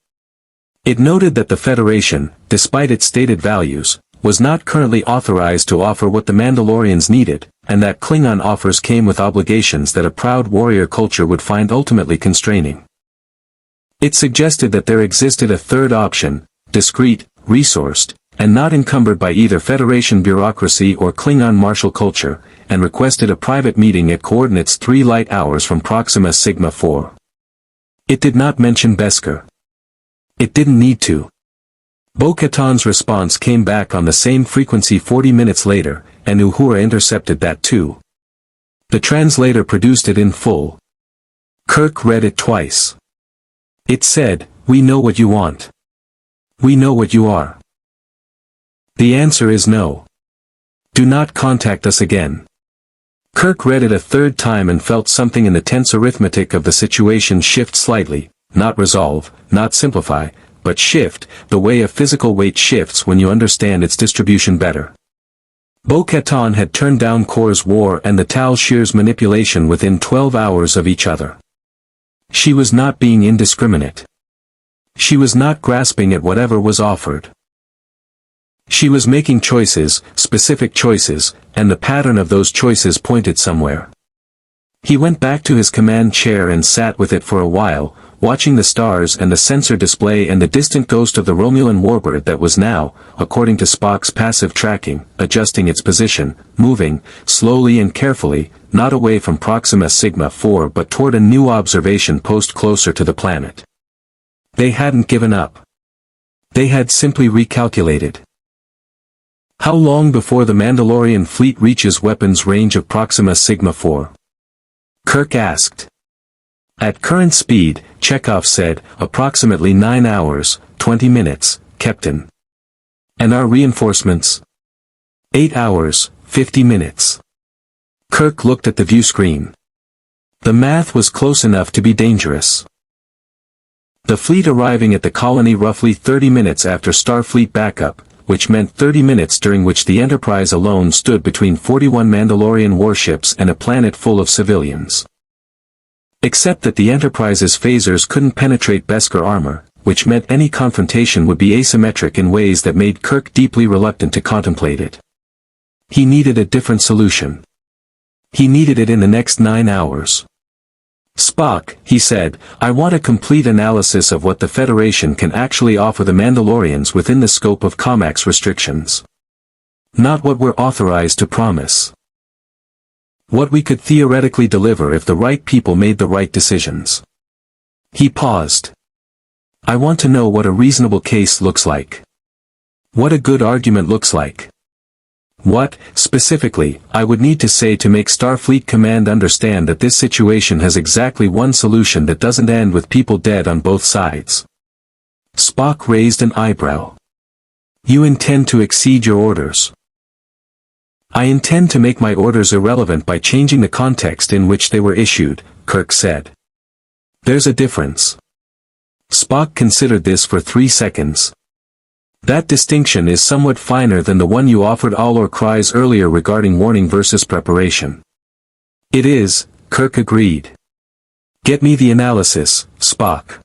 Speaker 1: It noted that the Federation, despite its stated values, was not currently authorized to offer what the Mandalorians needed, and that Klingon offers came with obligations that a proud warrior culture would find ultimately constraining. It suggested that there existed a third option, discreet, resourced, and not encumbered by either Federation bureaucracy or Klingon martial culture, and requested a private meeting at coordinates 3 light hours from Proxima Sigma 4. It did not mention Beskar. It didn't need to. Bo-Katan's response came back on the same frequency 40 minutes later, and Uhura intercepted that too. The translator produced it in full. Kirk read it twice. It said, "We know what you want. We know what you are. The answer is no. Do not contact us again." Kirk read it a third time and felt something in the tense arithmetic of the situation shift slightly. Not resolve, not simplify, but shift, the way a physical weight shifts when you understand its distribution better. Bo-Katan had turned down Kor's war and the Tal Shiar's manipulation within 12 hours of each other. She was not being indiscriminate. She was not grasping at whatever was offered. She was making choices, specific choices, and the pattern of those choices pointed somewhere. He went back to his command chair and sat with it for a while, watching the stars and the sensor display and the distant ghost of the Romulan warbird that was now, according to Spock's passive tracking, adjusting its position, moving, slowly and carefully, not away from Proxima Sigma 4 but toward a new observation post closer to the planet. They hadn't given up. They had simply recalculated. How long before the Mandalorian fleet reaches weapons range of Proxima Sigma 4? Kirk asked. At current speed, Chekhov said, approximately 9 hours, 20 minutes, Captain. And our reinforcements? 8 hours, 50 minutes. Kirk looked at the view screen. The math was close enough to be dangerous. The fleet arriving at the colony roughly 30 minutes after Starfleet backup, which meant 30 minutes during which the Enterprise alone stood between 41 Mandalorian warships and a planet full of civilians. Except that the Enterprise's phasers couldn't penetrate Beskar armor, which meant any confrontation would be asymmetric in ways that made Kirk deeply reluctant to contemplate it. He needed a different solution. He needed it in the next 9 hours. Spock, he said, I want a complete analysis of what the Federation can actually offer the Mandalorians within the scope of COMAC's restrictions. Not what we're authorized to promise. What we could theoretically deliver if the right people made the right decisions. He paused. I want to know what a reasonable case looks like. What a good argument looks like. What, specifically, I would need to say to make Starfleet Command understand that this situation has exactly one solution that doesn't end with people dead on both sides. Spock raised an eyebrow. You intend to exceed your orders. I intend to make my orders irrelevant by changing the context in which they were issued, Kirk said. There's a difference. Spock considered this for 3 seconds. That distinction is somewhat finer than the one you offered Alor Kryze earlier regarding warning versus preparation. It is, Kirk agreed. Get me the analysis, Spock.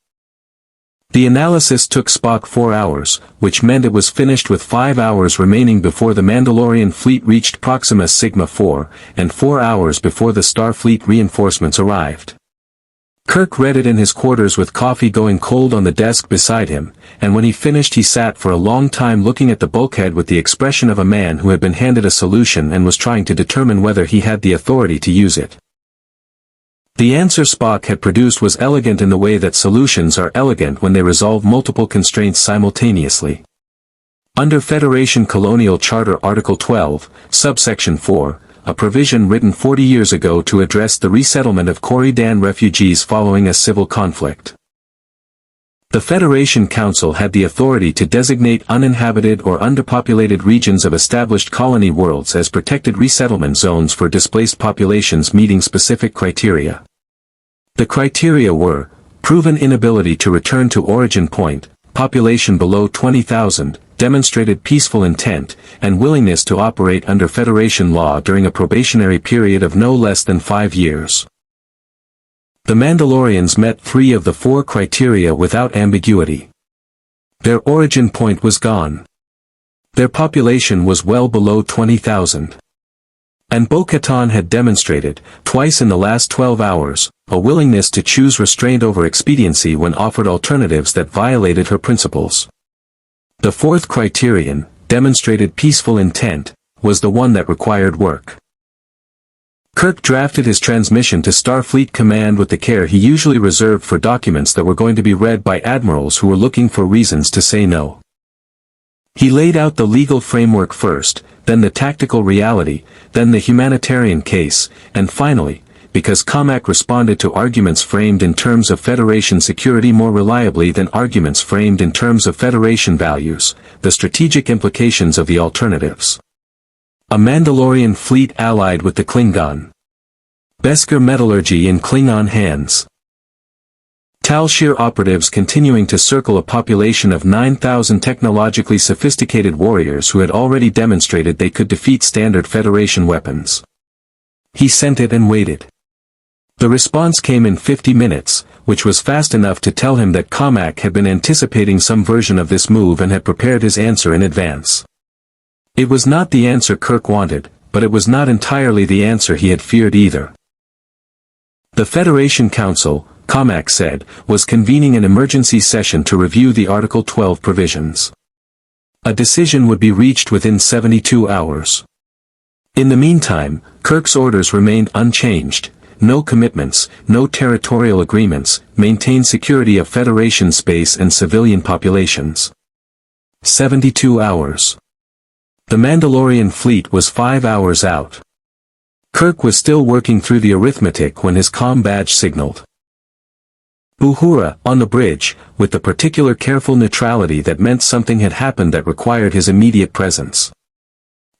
Speaker 1: The analysis took Spock 4 hours, which meant it was finished with 5 hours remaining before the Mandalorian fleet reached Proxima Sigma 4, and 4 hours before the Starfleet reinforcements arrived. Kirk read it in his quarters with coffee going cold on the desk beside him, and when he finished he sat for a long time looking at the bulkhead with the expression of a man who had been handed a solution and was trying to determine whether he had the authority to use it. The answer Spock had produced was elegant in the way that solutions are elegant when they resolve multiple constraints simultaneously. Under Federation Colonial Charter Article 12, Subsection 4, a provision written 40 years ago to address the resettlement of Corridan refugees following a civil conflict. The Federation Council had the authority to designate uninhabited or underpopulated regions of established colony worlds as protected resettlement zones for displaced populations meeting specific criteria. The criteria were, proven inability to return to origin point, population below 20,000, demonstrated peaceful intent, and willingness to operate under Federation law during a probationary period of no less than 5 years. The Mandalorians met 3 of the 4 criteria without ambiguity. Their origin point was gone. Their population was well below 20,000. And Bo-Katan had demonstrated, twice in the last 12 hours, a willingness to choose restraint over expediency when offered alternatives that violated her principles. The 4th criterion, demonstrated peaceful intent, was the one that required work. Kirk drafted his transmission to Starfleet Command with the care he usually reserved for documents that were going to be read by admirals who were looking for reasons to say no. He laid out the legal framework first, then the tactical reality, then the humanitarian case, and finally, because COMAC responded to arguments framed in terms of Federation security more reliably than arguments framed in terms of Federation values, the strategic implications of the alternatives. A Mandalorian fleet allied with the Klingon. Beskar metallurgy in Klingon hands. Tal Shiar operatives continuing to circle a population of 9,000 technologically sophisticated warriors who had already demonstrated they could defeat standard Federation weapons. He sent it and waited. The response came in 50 minutes, which was fast enough to tell him that COMAC had been anticipating some version of this move and had prepared his answer in advance. It was not the answer Kirk wanted, but it was not entirely the answer he had feared either. The Federation Council, COMAC said, was convening an emergency session to review the Article 12 provisions. A decision would be reached within 72 hours. In the meantime, Kirk's orders remained unchanged, no commitments, no territorial agreements, maintain security of Federation space and civilian populations. 72 hours. The Mandalorian fleet was 5 hours out. Kirk was still working through the arithmetic when his comm badge signaled. Uhura, on the bridge, with the particular careful neutrality that meant something had happened that required his immediate presence.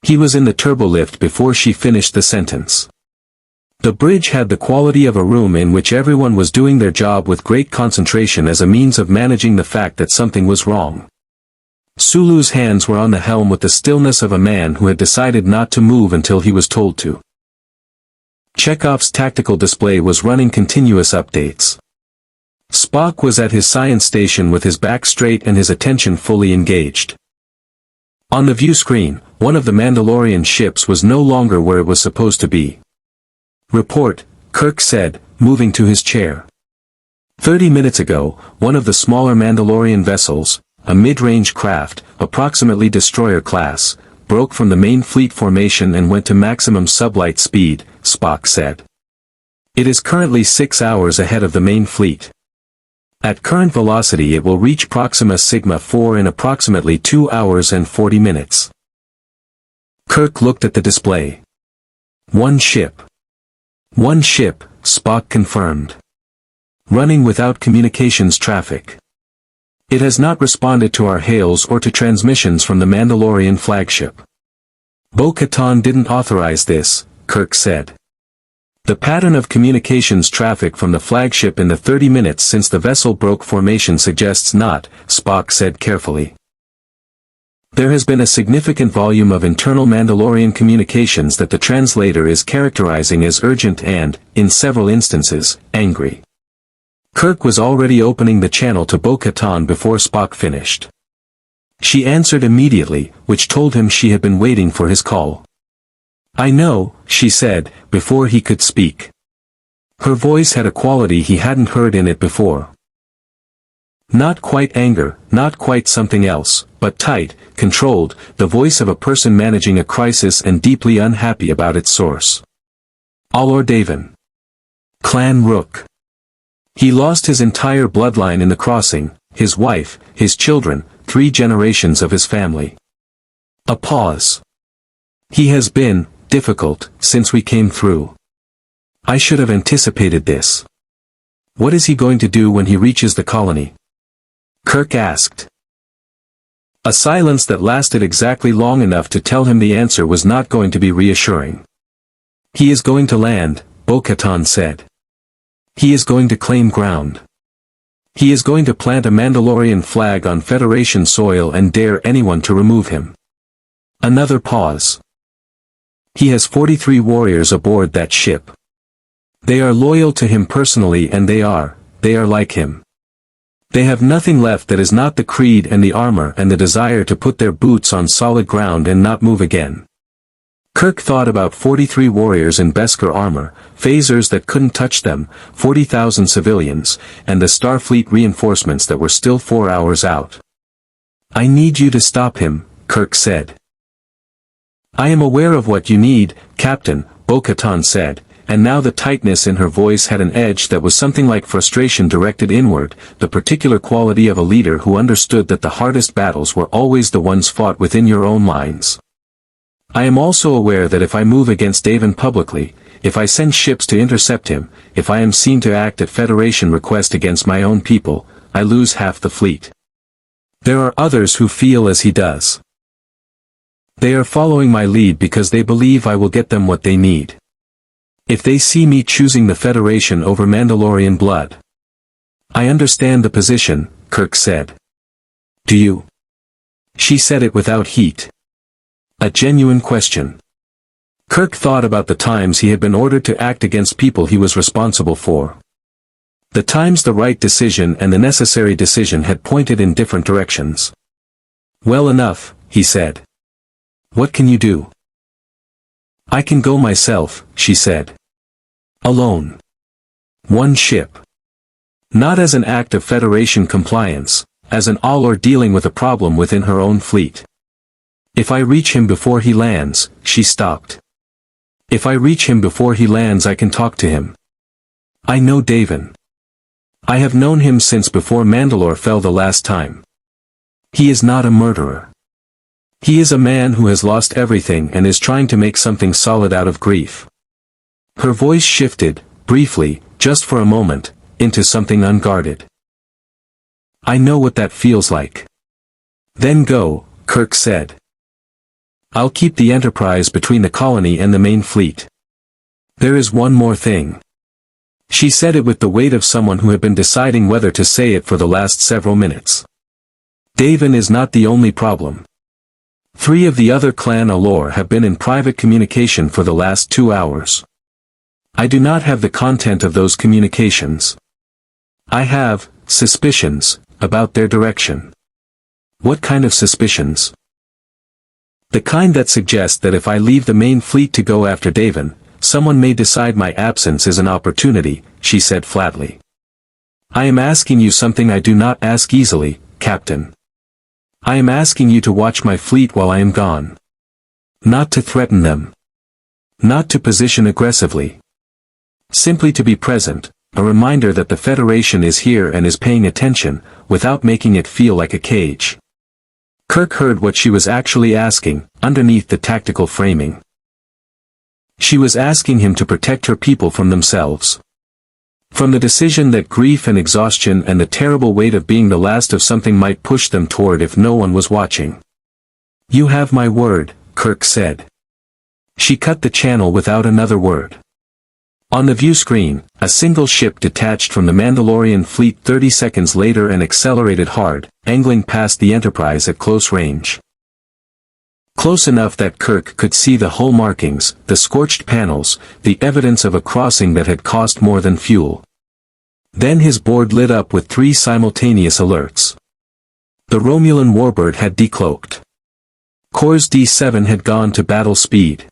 Speaker 1: He was in the turbolift before she finished the sentence. The bridge had the quality of a room in which everyone was doing their job with great concentration as a means of managing the fact that something was wrong. Sulu's hands were on the helm with the stillness of a man who had decided not to move until he was told to. Chekhov's tactical display was running continuous updates. Spock was at his science station with his back straight and his attention fully engaged. On the view screen, one of the Mandalorian ships was no longer where it was supposed to be. "Report," Kirk said, moving to his chair. 30 minutes ago, one of the smaller Mandalorian vessels, a mid-range craft, approximately destroyer class, broke from the main fleet formation and went to maximum sublight speed, Spock said. It is currently 6 hours ahead of the main fleet. At current velocity it will reach Proxima Sigma 4 in approximately 2 hours and 40 minutes. Kirk looked at the display. One ship. One ship, Spock confirmed. Running without communications traffic. It has not responded to our hails or to transmissions from the Mandalorian flagship. Bo-Katan didn't authorize this, Kirk said. The pattern of communications traffic from the flagship in the 30 minutes since the vessel broke formation suggests not, Spock said carefully. There has been a significant volume of internal Mandalorian communications that the translator is characterizing as urgent and, in several instances, angry. Kirk was already opening the channel to Bo-Katan before Spock finished. She answered immediately, which told him she had been waiting for his call. "I know," she said, before he could speak. Her voice had a quality he hadn't heard in it before. Not quite anger, not quite something else, but tight, controlled, the voice of a person managing a crisis and deeply unhappy about its source. Alor Daven. Clan Rook. He lost his entire bloodline in the crossing, his wife, his children, 3 generations of his family. A pause. He has been difficult since we came through. I should have anticipated this. What is he going to do when he reaches the colony? Kirk asked. A silence that lasted exactly long enough to tell him the answer was not going to be reassuring. He is going to land, Bo-Katan said. He is going to claim ground. He is going to plant a Mandalorian flag on Federation soil and dare anyone to remove him. Another pause. He has 43 warriors aboard that ship. They are loyal to him personally and they are like him. They have nothing left that is not the creed and the armor and the desire to put their boots on solid ground and not move again. Kirk thought about 43 warriors in Beskar armor, phasers that couldn't touch them, 40,000 civilians, and the Starfleet reinforcements that were still 4 hours out. I need you to stop him, Kirk said. I am aware of what you need, Captain, Bo-Katan said, and now the tightness in her voice had an edge that was something like frustration directed inward, the particular quality of a leader who understood that the hardest battles were always the ones fought within your own lines. I am also aware that if I move against Daven publicly, if I send ships to intercept him, if I am seen to act at Federation request against my own people, I lose half the fleet. There are others who feel as he does. They are following my lead because they believe I will get them what they need. If they see me choosing the Federation over Mandalorian blood. I understand the position, Kirk said. Do you? She said it without heat. A genuine question. Kirk thought about the times he had been ordered to act against people he was responsible for. The times the right decision and the necessary decision had pointed in different directions. Well enough, he said. What can you do? I can go myself, she said. Alone. One ship. Not as an act of Federation compliance, as an Alor dealing with a problem within her own fleet. If I reach him before he lands, she stopped. If I reach him before he lands I can talk to him. I know Daven. I have known him since before Mandalore fell the last time. He is not a murderer. He is a man who has lost everything and is trying to make something solid out of grief. Her voice shifted, briefly, just for a moment, into something unguarded. I know what that feels like. Then go, Kirk said. I'll keep the Enterprise between the colony and the main fleet. There is one more thing. She said it with the weight of someone who had been deciding whether to say it for the last several minutes. Daven is not the only problem. 3 of the other clan Alor have been in private communication for the last 2 hours. I do not have the content of those communications. I have suspicions about their direction. What kind of suspicions? The kind that suggest that if I leave the main fleet to go after Daven, someone may decide my absence is an opportunity, she said flatly. I am asking you something I do not ask easily, Captain. I am asking you to watch my fleet while I am gone. Not to threaten them. Not to position aggressively. Simply to be present, a reminder that the Federation is here and is paying attention, without making it feel like a cage. Kirk heard what she was actually asking, underneath the tactical framing. She was asking him to protect her people from themselves. From the decision that grief and exhaustion and the terrible weight of being the last of something might push them toward if no one was watching. You have my word, Kirk said. She cut the channel without another word. On the view screen, a single ship detached from the Mandalorian fleet 30 seconds later and accelerated hard, angling past the Enterprise at close range. Close enough that Kirk could see the hull markings, the scorched panels, the evidence of a crossing that had cost more than fuel. Then his board lit up with 3 simultaneous alerts. The Romulan warbird had decloaked. Core's D7 had gone to battle speed.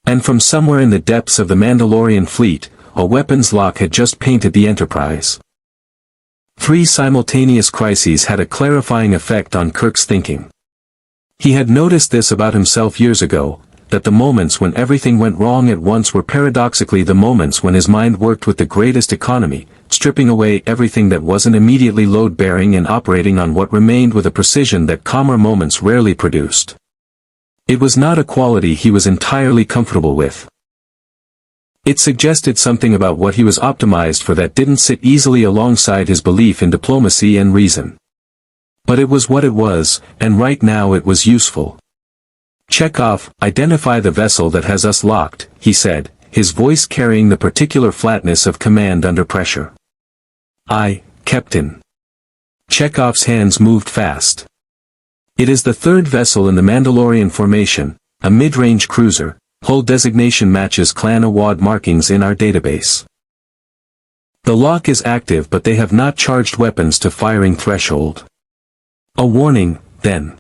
Speaker 1: And from somewhere in the depths of the Mandalorian fleet, a weapons lock had just painted the Enterprise. 3 simultaneous crises had a clarifying effect on Kirk's thinking. He had noticed this about himself years ago, that the moments when everything went wrong at once were paradoxically the moments when his mind worked with the greatest economy, stripping away everything that wasn't immediately load-bearing and operating on what remained with a precision that calmer moments rarely produced. It was not a quality he was entirely comfortable with. It suggested something about what he was optimized for that didn't sit easily alongside his belief in diplomacy and reason. But it was what it was, and right now it was useful. Chekhov, identify the vessel that has us locked, he said, his voice carrying the particular flatness of command under pressure. Aye, Captain. Chekhov's hands moved fast. It is the 3rd vessel in the Mandalorian formation, a mid-range cruiser. Hull designation matches Clan Awad markings in our database. The lock is active but they have not charged weapons to firing threshold. A warning, then.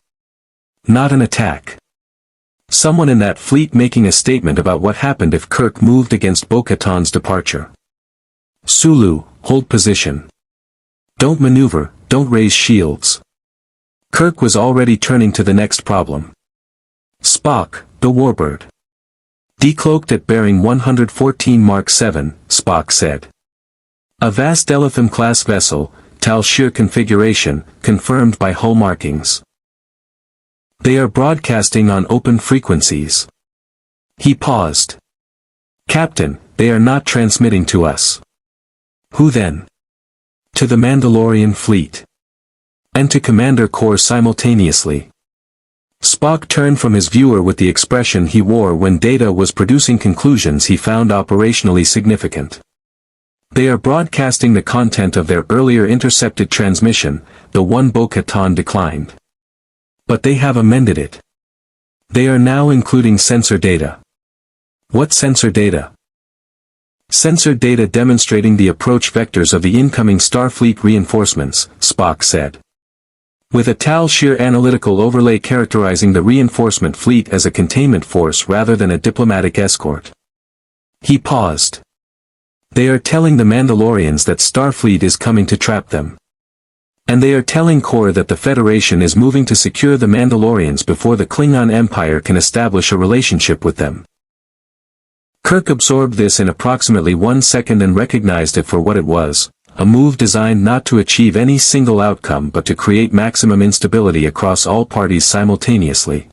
Speaker 1: Not an attack. Someone in that fleet making a statement about what happened if Kirk moved against Bo-Katan's departure. Sulu, hold position. Don't maneuver, don't raise shields. Kirk was already turning to the next problem. Spock, the warbird. Decloaked at bearing 114 Mark 7, Spock said. A vast Elitham-class vessel, Tal Shir configuration, confirmed by hull markings. They are broadcasting on open frequencies. He paused. Captain, they are not transmitting to us. Who then? To the Mandalorian fleet. And to Commander Kor simultaneously. Spock turned from his viewer with the expression he wore when Data was producing conclusions he found operationally significant. They are broadcasting the content of their earlier intercepted transmission, the one Bo-Katan declined. But they have amended it. They are now including sensor data. What sensor data? Sensor data demonstrating the approach vectors of the incoming Starfleet reinforcements, Spock said. With a Tal Shir analytical overlay characterizing the reinforcement fleet as a containment force rather than a diplomatic escort. He paused. They are telling the Mandalorians that Starfleet is coming to trap them. And they are telling Kor that the Federation is moving to secure the Mandalorians before the Klingon Empire can establish a relationship with them. Kirk absorbed this in approximately 1 second and recognized it for what it was, a move designed not to achieve any single outcome but to create maximum instability across all parties simultaneously.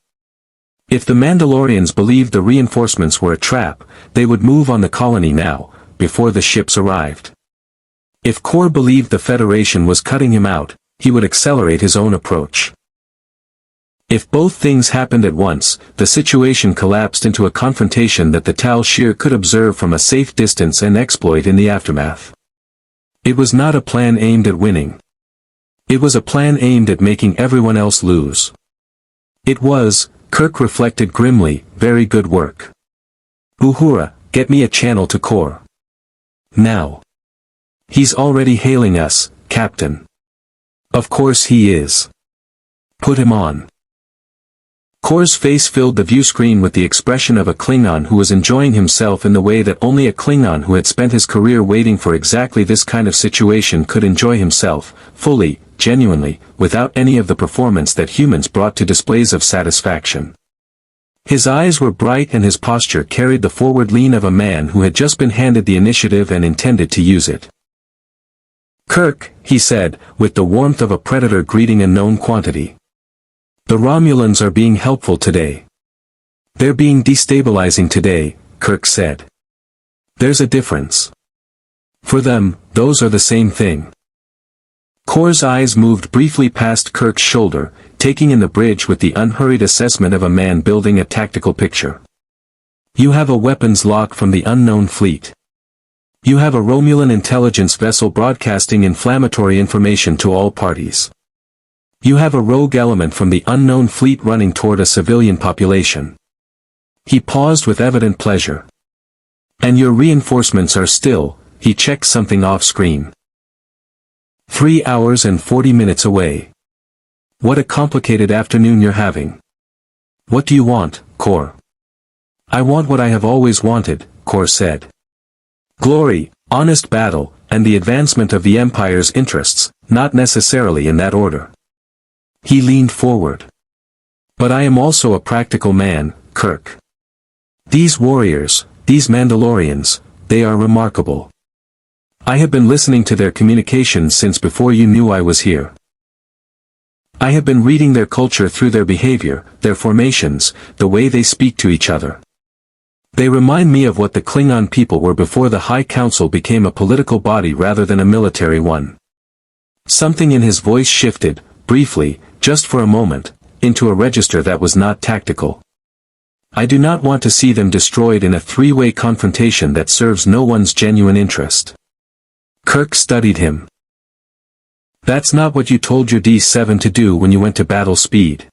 Speaker 1: If the Mandalorians believed the reinforcements were a trap, they would move on the colony now, before the ships arrived. If Kor believed the Federation was cutting him out, he would accelerate his own approach. If both things happened at once, the situation collapsed into a confrontation that the Tal Shir could observe from a safe distance and exploit in the aftermath. It was not a plan aimed at winning. It was a plan aimed at making everyone else lose. It was, Kirk reflected grimly, very good work. Uhura, get me a channel to Kor. Now. He's already hailing us, Captain. Of course he is. Put him on. Kor's face filled the view screen with the expression of a Klingon who was enjoying himself in the way that only a Klingon who had spent his career waiting for exactly this kind of situation could enjoy himself, fully, genuinely, without any of the performance that humans brought to displays of satisfaction. His eyes were bright and his posture carried the forward lean of a man who had just been handed the initiative and intended to use it. Kirk, he said, with the warmth of a predator greeting a known quantity. The Romulans are being helpful today. They're being destabilizing today, Kirk said. There's a difference. For them, those are the same thing. Kor's eyes moved briefly past Kirk's shoulder, taking in the bridge with the unhurried assessment of a man building a tactical picture. You have a weapons lock from the unknown fleet. You have a Romulan intelligence vessel broadcasting inflammatory information to all parties. You have a rogue element from the unknown fleet running toward a civilian population. He paused with evident pleasure. And your reinforcements are still, he checked something off screen. 3 hours and 40 minutes away. What a complicated afternoon you're having. What do you want, Kor? I want what I have always wanted, Kor said. Glory, honest battle, and the advancement of the Empire's interests, not necessarily in that order. He leaned forward. But I am also a practical man, Kirk. These warriors, these Mandalorians, they are remarkable. I have been listening to their communications since before you knew I was here. I have been reading their culture through their behavior, their formations, the way they speak to each other. They remind me of what the Klingon people were before the High Council became a political body rather than a military one. Something in his voice shifted, briefly, just for a moment, into a register that was not tactical. I do not want to see them destroyed in a three-way confrontation that serves no one's genuine interest. Kirk studied him. That's not what you told your D7 to do when you went to battle speed.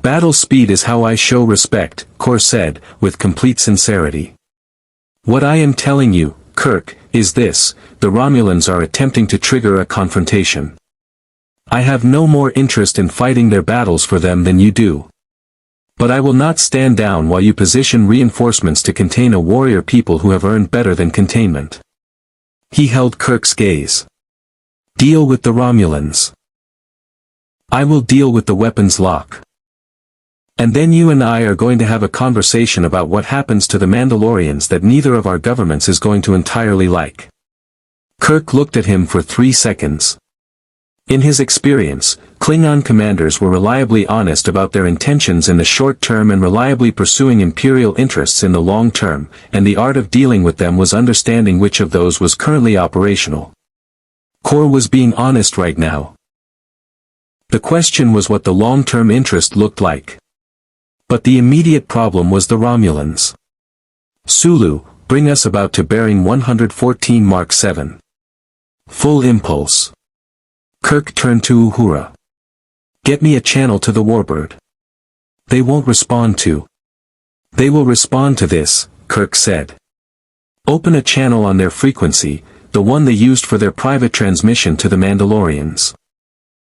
Speaker 1: Battle speed is how I show respect, Kor said, with complete sincerity. What I am telling you, Kirk, is this: the Romulans are attempting to trigger a confrontation. I have no more interest in fighting their battles for them than you do. But I will not stand down while you position reinforcements to contain a warrior people who have earned better than containment. He held Kirk's gaze. Deal with the Romulans. I will deal with the weapons lock. And then you and I are going to have a conversation about what happens to the Mandalorians that neither of our governments is going to entirely like. Kirk looked at him for 3 seconds. In his experience, Klingon commanders were reliably honest about their intentions in the short term and reliably pursuing imperial interests in the long term, and the art of dealing with them was understanding which of those was currently operational. Kor was being honest right now. The question was what the long-term interest looked like. But the immediate problem was the Romulans. Sulu, bring us about to bearing 114 Mark 7. Full impulse. Kirk turned to Uhura. Get me a channel to the Warbird. They won't respond to. They will respond to this, Kirk said. Open a channel on their frequency, the one they used for their private transmission to the Mandalorians.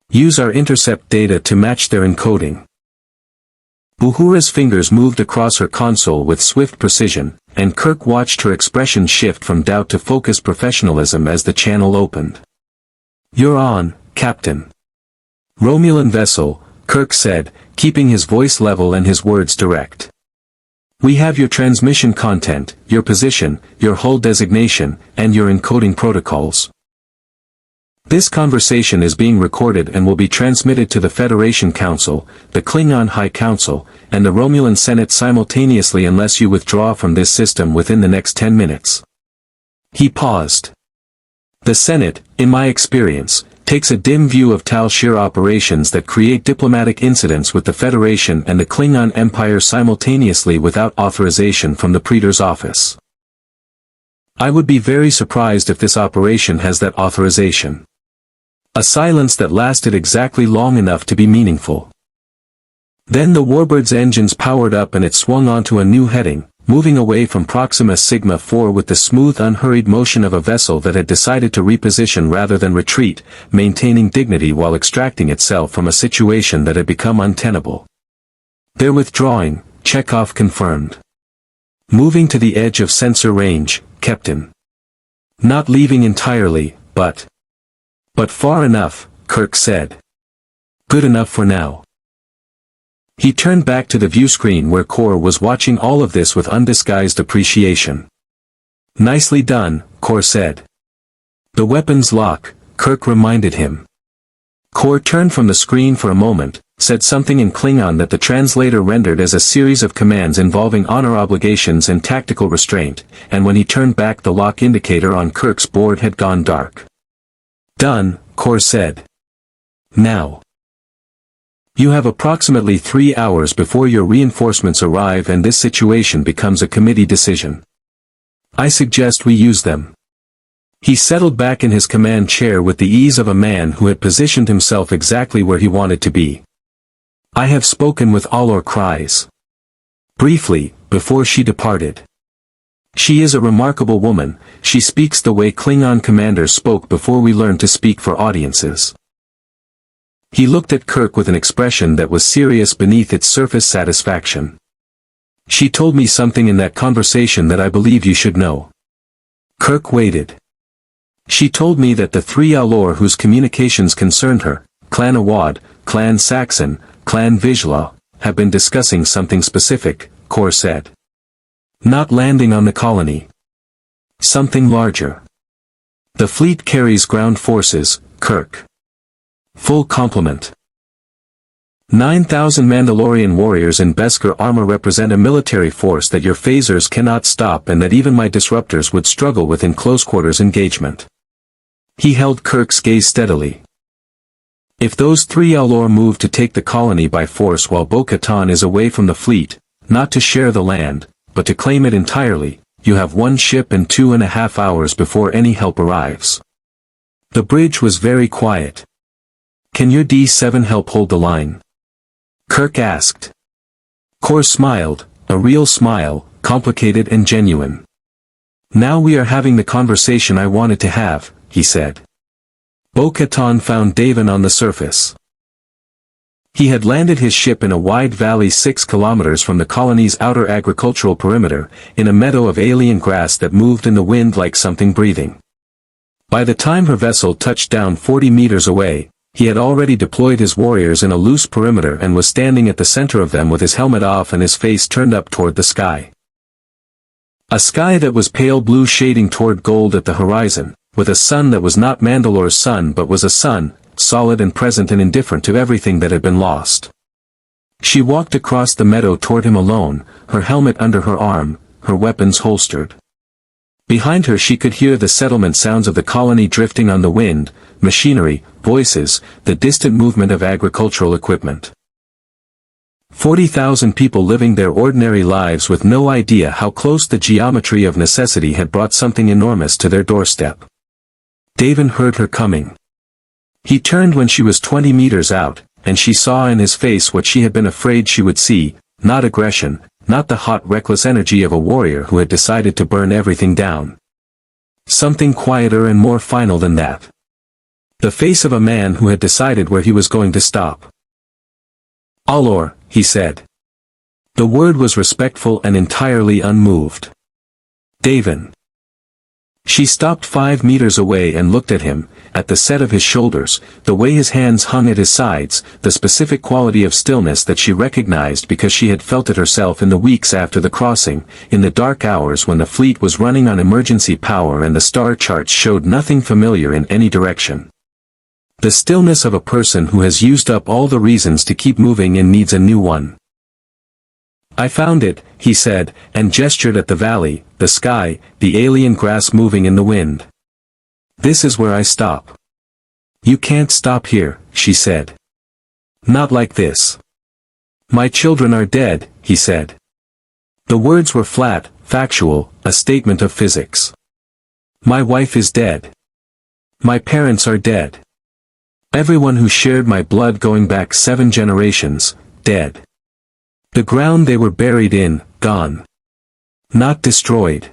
Speaker 1: Use our intercept data to match their encoding. Uhura's fingers moved across her console with swift precision, and Kirk watched her expression shift from doubt to focused professionalism as the channel opened. You're on, Captain. Romulan vessel, Kirk said, keeping his voice level and his words direct. We have your transmission content, your position, your hull designation, and your encoding protocols. This conversation is being recorded and will be transmitted to the Federation Council, the Klingon High Council, and the Romulan Senate simultaneously unless you withdraw from this system within the next 10 minutes. He paused. The Senate, in my experience, takes a dim view of Tal Shir operations that create diplomatic incidents with the Federation and the Klingon Empire simultaneously without authorization from the Praetor's office. I would be very surprised if this operation has that authorization. A silence that lasted exactly long enough to be meaningful. Then the Warbird's engines powered up and it swung onto a new heading, moving away from Proxima Sigma 4 with the smooth unhurried motion of a vessel that had decided to reposition rather than retreat, maintaining dignity while extracting itself from a situation that had become untenable. They're withdrawing, Chekhov confirmed. Moving to the edge of sensor range, Captain. Not leaving entirely, but far enough, Kirk said. Good enough for now. He turned back to the view screen where Kor was watching all of this with undisguised appreciation. Nicely done, Kor said. The weapons lock, Kirk reminded him. Kor turned from the screen for a moment, said something in Klingon that the translator rendered as a series of commands involving honor obligations and tactical restraint, and when he turned back the lock indicator on Kirk's board had gone dark. Done, Kor said. Now. You have approximately 3 hours before your reinforcements arrive and this situation becomes a committee decision. I suggest we use them. He settled back in his command chair with the ease of a man who had positioned himself exactly where he wanted to be. I have spoken with Alor Kryze. Briefly, before she departed. She is a remarkable woman, she speaks the way Klingon commanders spoke before we learned to speak for audiences. He looked at Kirk with an expression that was serious beneath its surface satisfaction. She told me something in that conversation that I believe you should know. Kirk waited. She told me that the 3 Alor whose communications concerned her, Clan Awad, Clan Saxon, Clan Vizsla, have been discussing something specific, Kor said. Not landing on the colony. Something larger. The fleet carries ground forces, Kirk. Full complement. 9,000 Mandalorian warriors in Beskar armor represent a military force that your phasers cannot stop and that even my disruptors would struggle with in close-quarters engagement. He held Kirk's gaze steadily. If those 3 Alor move to take the colony by force while Bokeatan is away from the fleet, not to share the land, but to claim it entirely, you have 1 ship and 2.5 hours before any help arrives. The bridge was very quiet. Can your D7 help hold the line? Kirk asked. Kor smiled, a real smile, complicated and genuine. Now we are having the conversation I wanted to have, he said. Bo-Katan found Daven on the surface. He had landed his ship in a wide valley 6 kilometers from the colony's outer agricultural perimeter, in a meadow of alien grass that moved in the wind like something breathing. By the time her vessel touched down 40 meters away, he had already deployed his warriors in a loose perimeter and was standing at the center of them with his helmet off and his face turned up toward the sky. A sky that was pale blue shading toward gold at the horizon, with a sun that was not Mandalore's sun but was a sun, solid and present and indifferent to everything that had been lost. She walked across the meadow toward him alone, her helmet under her arm, her weapons holstered. Behind her she could hear the settlement sounds of the colony drifting on the wind, machinery, voices, the distant movement of agricultural equipment. 40,000 people living their ordinary lives with no idea how close the geometry of necessity had brought something enormous to their doorstep. Daven heard her coming. He turned when she was 20 meters out, and she saw in his face what she had been afraid she would see, not aggression, not the hot reckless energy of a warrior who had decided to burn everything down. Something quieter and more final than that. The face of a man who had decided where he was going to stop. Alor, he said. The word was respectful and entirely unmoved. Daven. She stopped 5 meters away and looked at him, at the set of his shoulders, the way his hands hung at his sides, the specific quality of stillness that she recognized because she had felt it herself in the weeks after the crossing, in the dark hours when the fleet was running on emergency power and the star charts showed nothing familiar in any direction. The stillness of a person who has used up all the reasons to keep moving and needs a new one. "I found it," he said, and gestured at the valley, the sky, the alien grass moving in the wind. "This is where I stop." "You can't stop here," she said. "Not like this." "My children are dead," he said. The words were flat, factual, a statement of physics. "My wife is dead. My parents are dead. Everyone who shared my blood going back 7 generations, dead. The ground they were buried in, gone. Not destroyed.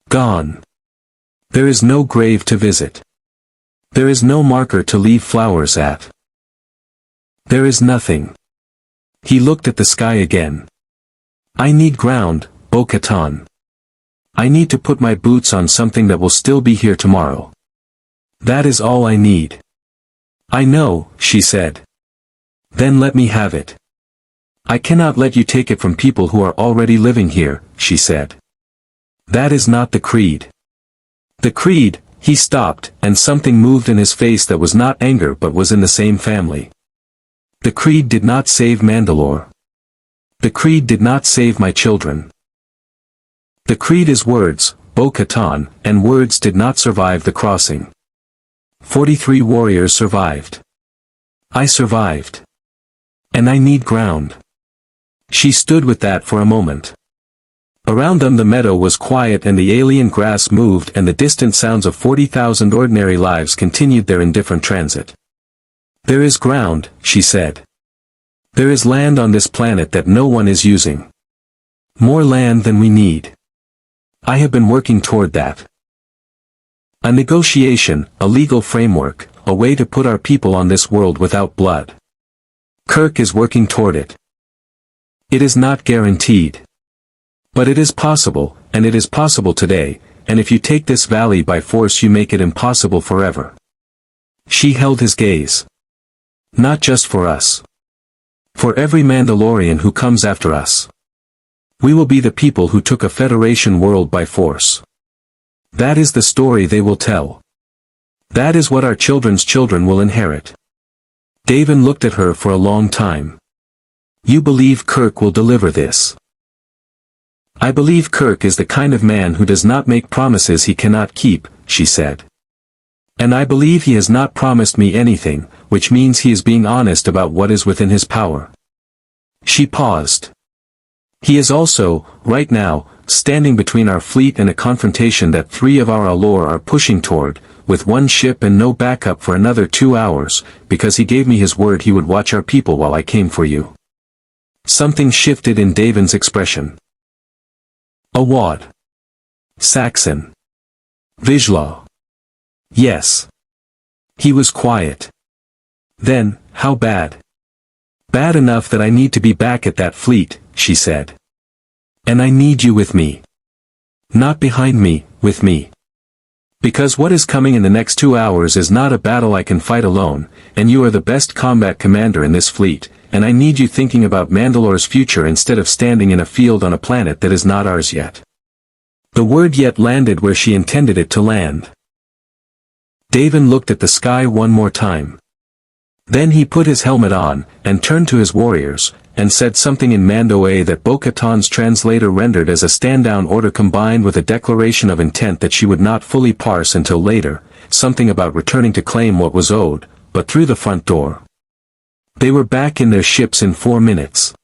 Speaker 1: Gone. There is no grave to visit. There is no marker to leave flowers at. There is nothing." He looked at the sky again. "I need ground, Bokeatan. I need to put my boots on something that will still be here tomorrow. That is all I need." "I know," she said. "Then let me have it." "I cannot let you take it from people who are already living here," she said. "That is not the creed." The creed. He stopped, and something moved in his face that was not anger but was in the same family. The creed did not save Mandalore. The creed did not save my children. The creed is words, Bo-Katan, and words did not survive the crossing. 43 warriors survived. I survived. And I need ground. She stood with that for a moment. Around them the meadow was quiet and the alien grass moved and the distant sounds of 40,000 ordinary lives continued their indifferent transit. "There is ground," she said. "There is land on this planet that no one is using. More land than we need. I have been working toward that. A negotiation, a legal framework, a way to put our people on this world without blood. Kirk is working toward it. It is not guaranteed. But it is possible, and it is possible today, and if you take this valley by force you make it impossible forever." She held his gaze. "Not just for us. For every Mandalorian who comes after us. We will be the people who took a Federation world by force. That is the story they will tell. That is what our children's children will inherit." Daven looked at her for a long time. "You believe Kirk will deliver this?" "I believe Kirk is the kind of man who does not make promises he cannot keep," she said. "And I believe he has not promised me anything, which means he is being honest about what is within his power." She paused. "He is also, right now, standing between our fleet and a confrontation that 3 of our Alor are pushing toward, with 1 ship and no backup for another 2 hours, because he gave me his word he would watch our people while I came for you." Something shifted in Daven's expression. "Awad. Saxon. Vizsla. Yes." He was quiet. "Then, how bad?" "Bad enough that I need to be back at that fleet," she said. "And I need you with me. Not behind me, with me. Because what is coming in the next 2 hours is not a battle I can fight alone, and you are the best combat commander in this fleet, and I need you thinking about Mandalore's future instead of standing in a field on a planet that is not ours yet." The word yet landed where she intended it to land. Daven looked at the sky one more time. Then he put his helmet on, and turned to his warriors, and said something in Mandoe that Bo-Katan's translator rendered as a stand-down order combined with a declaration of intent that she would not fully parse until later, something about returning to claim what was owed, but through the front door. They were back in their ships in 4 minutes.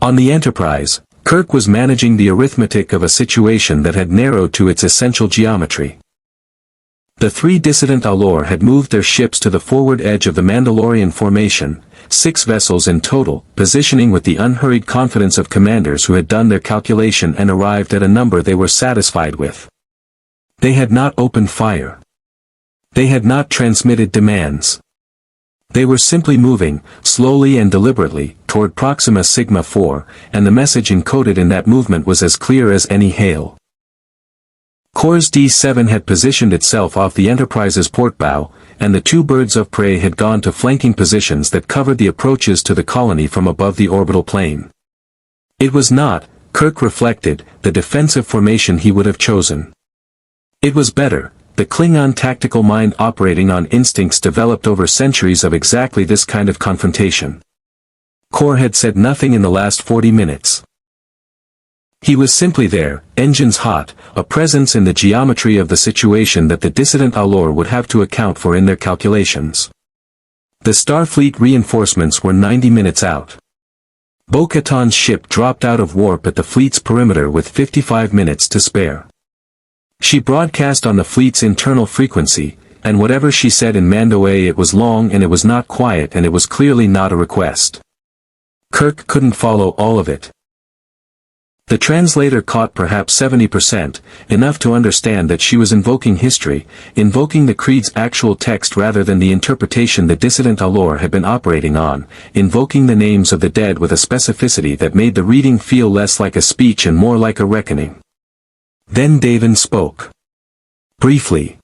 Speaker 1: On the Enterprise, Kirk was managing the arithmetic of a situation that had narrowed to its essential geometry. The 3 dissident Alor had moved their ships to the forward edge of the Mandalorian formation, 6 vessels in total, positioning with the unhurried confidence of commanders who had done their calculation and arrived at a number they were satisfied with. They had not opened fire. They had not transmitted demands. They were simply moving, slowly and deliberately, toward Proxima Sigma 4, and the message encoded in that movement was as clear as any hail. Course D7 had positioned itself off the Enterprise's port bow, and the two birds of prey had gone to flanking positions that covered the approaches to the colony from above the orbital plane. It was not, Kirk reflected, the defensive formation he would have chosen. It was better, the Klingon tactical mind operating on instincts developed over centuries of exactly this kind of confrontation. Kor had said nothing in the last 40 minutes. He was simply there, engines hot, a presence in the geometry of the situation that the dissident Alor would have to account for in their calculations. The Starfleet reinforcements were 90 minutes out. Bo-Katan's ship dropped out of warp at the fleet's perimeter with 55 minutes to spare. She broadcast on the fleet's internal frequency, and whatever she said in Mando A, it was long and it was not quiet and it was clearly not a request. Kirk couldn't follow all of it. The translator caught perhaps 70%, enough to understand that she was invoking history, invoking the creed's actual text rather than the interpretation the dissident Alor had been operating on, invoking the names of the dead with a specificity that made the reading feel less like a speech and more like a reckoning. Then Daven spoke. Briefly.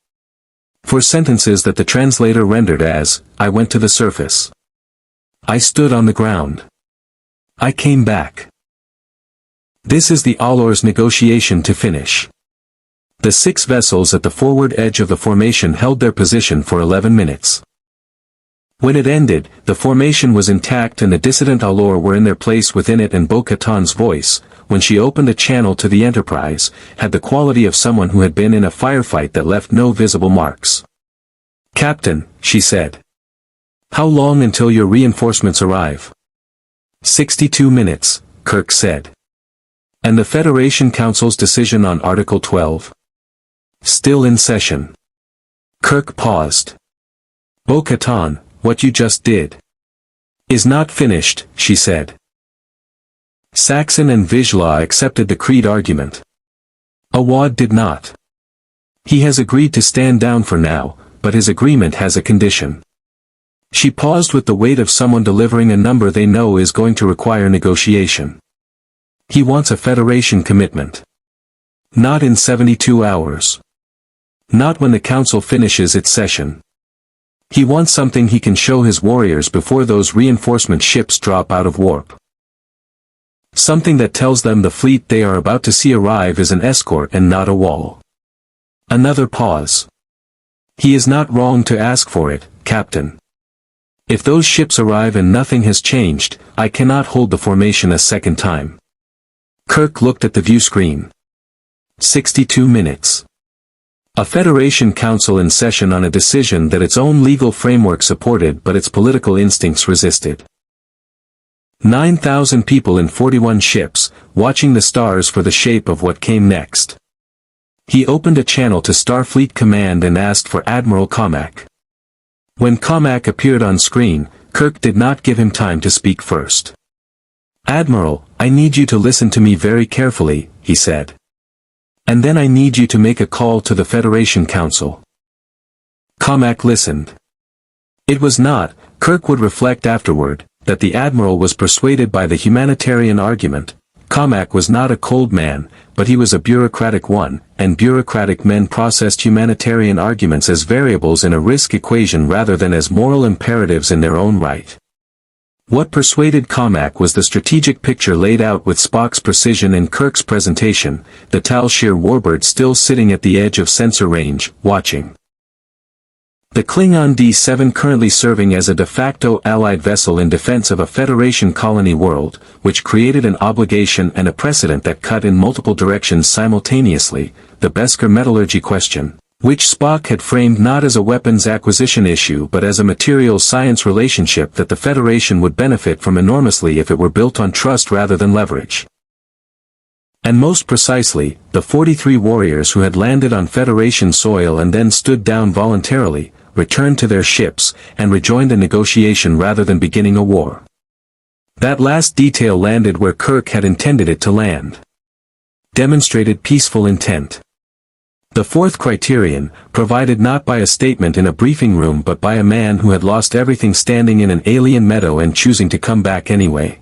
Speaker 1: For sentences that the translator rendered as, I went to the surface. I stood on the ground. I came back. This is the Alor's negotiation to finish. The 6 vessels at the forward edge of the formation held their position for 11 minutes. When it ended, the formation was intact and the dissident Alor were in their place within it, and Bo-Katan's voice, when she opened a channel to the Enterprise, had the quality of someone who had been in a firefight that left no visible marks. Captain, she said. How long until your reinforcements arrive? 62 minutes, Kirk said. And the Federation Council's decision on Article 12? Still in session. Kirk paused. Bo-Katan, what you just did is not finished, she said. Saxon and Vizsla accepted the creed argument. Awad did not. He has agreed to stand down for now, but his agreement has a condition. She paused with the weight of someone delivering a number they know is going to require negotiation. He wants a Federation commitment. Not in 72 hours. Not when the Council finishes its session. He wants something he can show his warriors before those reinforcement ships drop out of warp. Something that tells them the fleet they are about to see arrive is an escort and not a wall. Another pause. He is not wrong to ask for it, Captain. If those ships arrive and nothing has changed, I cannot hold the formation a second time. Kirk looked at the view screen. 62 minutes. A Federation Council in session on a decision that its own legal framework supported but its political instincts resisted. 9,000 people in 41 ships, watching the stars for the shape of what came next. He opened a channel to Starfleet Command and asked for Admiral Comac. When Comac appeared on screen, Kirk did not give him time to speak first. Admiral, I need you to listen to me very carefully, he said. And then I need you to make a call to the Federation Council. Comac listened. It was not, Kirk would reflect afterward, that the Admiral was persuaded by the humanitarian argument. Comac was not a cold man, but he was a bureaucratic one, and bureaucratic men processed humanitarian arguments as variables in a risk equation rather than as moral imperatives in their own right. What persuaded Comac was the strategic picture laid out with Spock's precision in Kirk's presentation, the Tal Shiar warbird still sitting at the edge of sensor range, watching. The Klingon D7 currently serving as a de facto Allied vessel in defense of a Federation colony world, which created an obligation and a precedent that cut in multiple directions simultaneously, the Beskar metallurgy question, which Spock had framed not as a weapons acquisition issue but as a materials science relationship that the Federation would benefit from enormously if it were built on trust rather than leverage. And most precisely, the 43 warriors who had landed on Federation soil and then stood down voluntarily, returned to their ships, and rejoined the negotiation rather than beginning a war. That last detail landed where Kirk had intended it to land. Demonstrated peaceful intent. The fourth criterion, provided not by a statement in a briefing room but by a man who had lost everything standing in an alien meadow and choosing to come back anyway.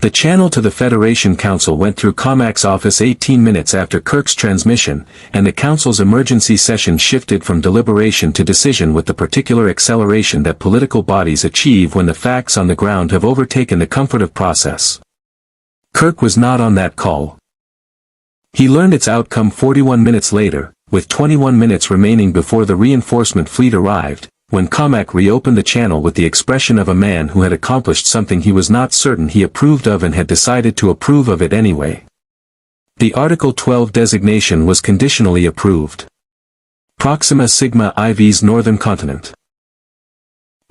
Speaker 1: The channel to the Federation Council went through Comac's office 18 minutes after Kirk's transmission, and the Council's emergency session shifted from deliberation to decision with the particular acceleration that political bodies achieve when the facts on the ground have overtaken the comfort of process. Kirk was not on that call. He learned its outcome 41 minutes later, with 21 minutes remaining before the reinforcement fleet arrived, when Comac reopened the channel with the expression of a man who had accomplished something he was not certain he approved of and had decided to approve of it anyway. The Article 12 designation was conditionally approved. Proxima Sigma IV's northern continent.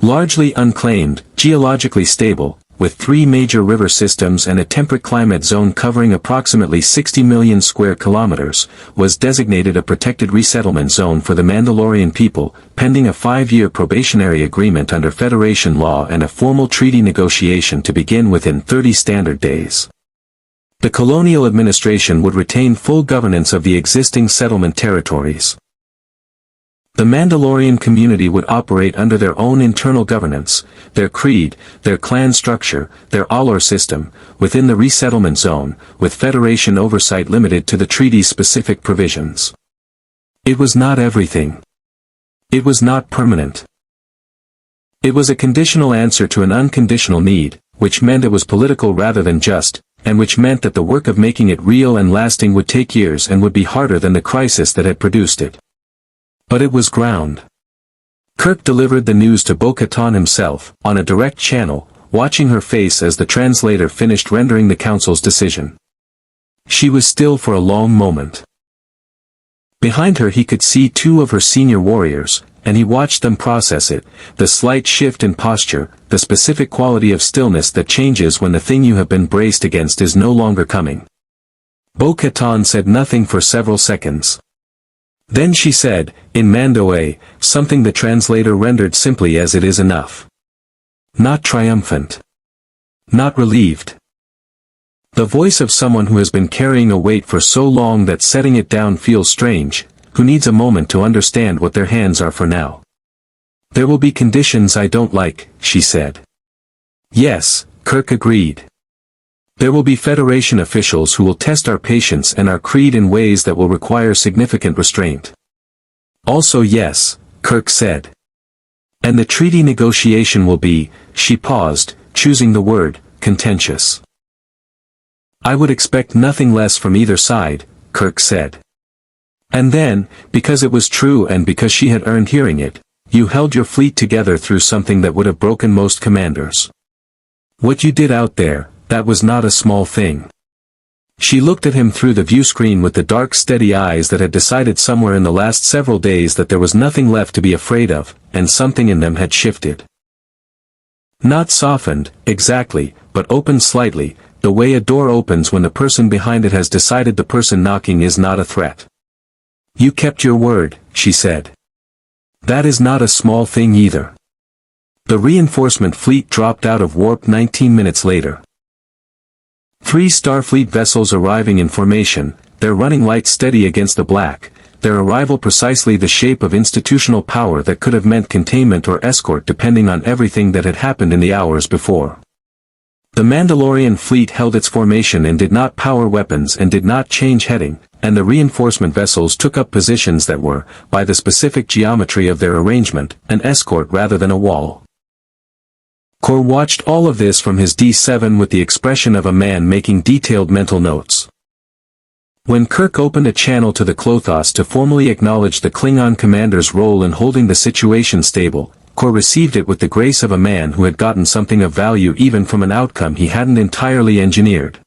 Speaker 1: Largely unclaimed, geologically stable, with 3 major river systems and a temperate climate zone covering approximately 60 million square kilometers, was designated a protected resettlement zone for the Mandalorian people, pending a 5-year probationary agreement under Federation law and a formal treaty negotiation to begin within 30 standard days. The colonial administration would retain full governance of the existing settlement territories. The Mandalorian community would operate under their own internal governance, their creed, their clan structure, their Alor system, within the resettlement zone, with Federation oversight limited to the treaty's specific provisions. It was not everything. It was not permanent. It was a conditional answer to an unconditional need, which meant it was political rather than just, and which meant that the work of making it real and lasting would take years and would be harder than the crisis that had produced it. But it was ground. Kirk delivered the news to Bo-Katan himself, on a direct channel, watching her face as the translator finished rendering the council's decision. She was still for a long moment. Behind her he could see 2 of her senior warriors, and he watched them process it, the slight shift in posture, the specific quality of stillness that changes when the thing you have been braced against is no longer coming. Bo-Katan said nothing for several seconds. Then she said, in Mandoe, something the translator rendered simply as it is enough. Not triumphant. Not relieved. The voice of someone who has been carrying a weight for so long that setting it down feels strange, who needs a moment to understand what their hands are for now. There will be conditions I don't like, she said. Yes, Kirk agreed. There will be Federation officials who will test our patience and our creed in ways that will require significant restraint. Also yes, Kirk said. And the treaty negotiation will be, she paused, choosing the word, contentious. I would expect nothing less from either side, Kirk said. And then, because it was true and because she had earned hearing it, you held your fleet together through something that would have broken most commanders. What you did out there, that was not a small thing. She looked at him through the viewscreen with the dark steady eyes that had decided somewhere in the last several days that there was nothing left to be afraid of, and something in them had shifted. Not softened, exactly, but opened slightly, the way a door opens when the person behind it has decided the person knocking is not a threat. You kept your word, she said. That is not a small thing either. The reinforcement fleet dropped out of warp 19 minutes later. 3 Starfleet vessels arriving in formation, their running lights steady against the black, their arrival precisely the shape of institutional power that could have meant containment or escort depending on everything that had happened in the hours before. The Mandalorian fleet held its formation and did not power weapons and did not change heading, and the reinforcement vessels took up positions that were, by the specific geometry of their arrangement, an escort rather than a wall. Kor watched all of this from his D7 with the expression of a man making detailed mental notes. When Kirk opened a channel to the Klothos to formally acknowledge the Klingon commander's role in holding the situation stable, Kor received it with the grace of a man who had gotten something of value even from an outcome he hadn't entirely engineered.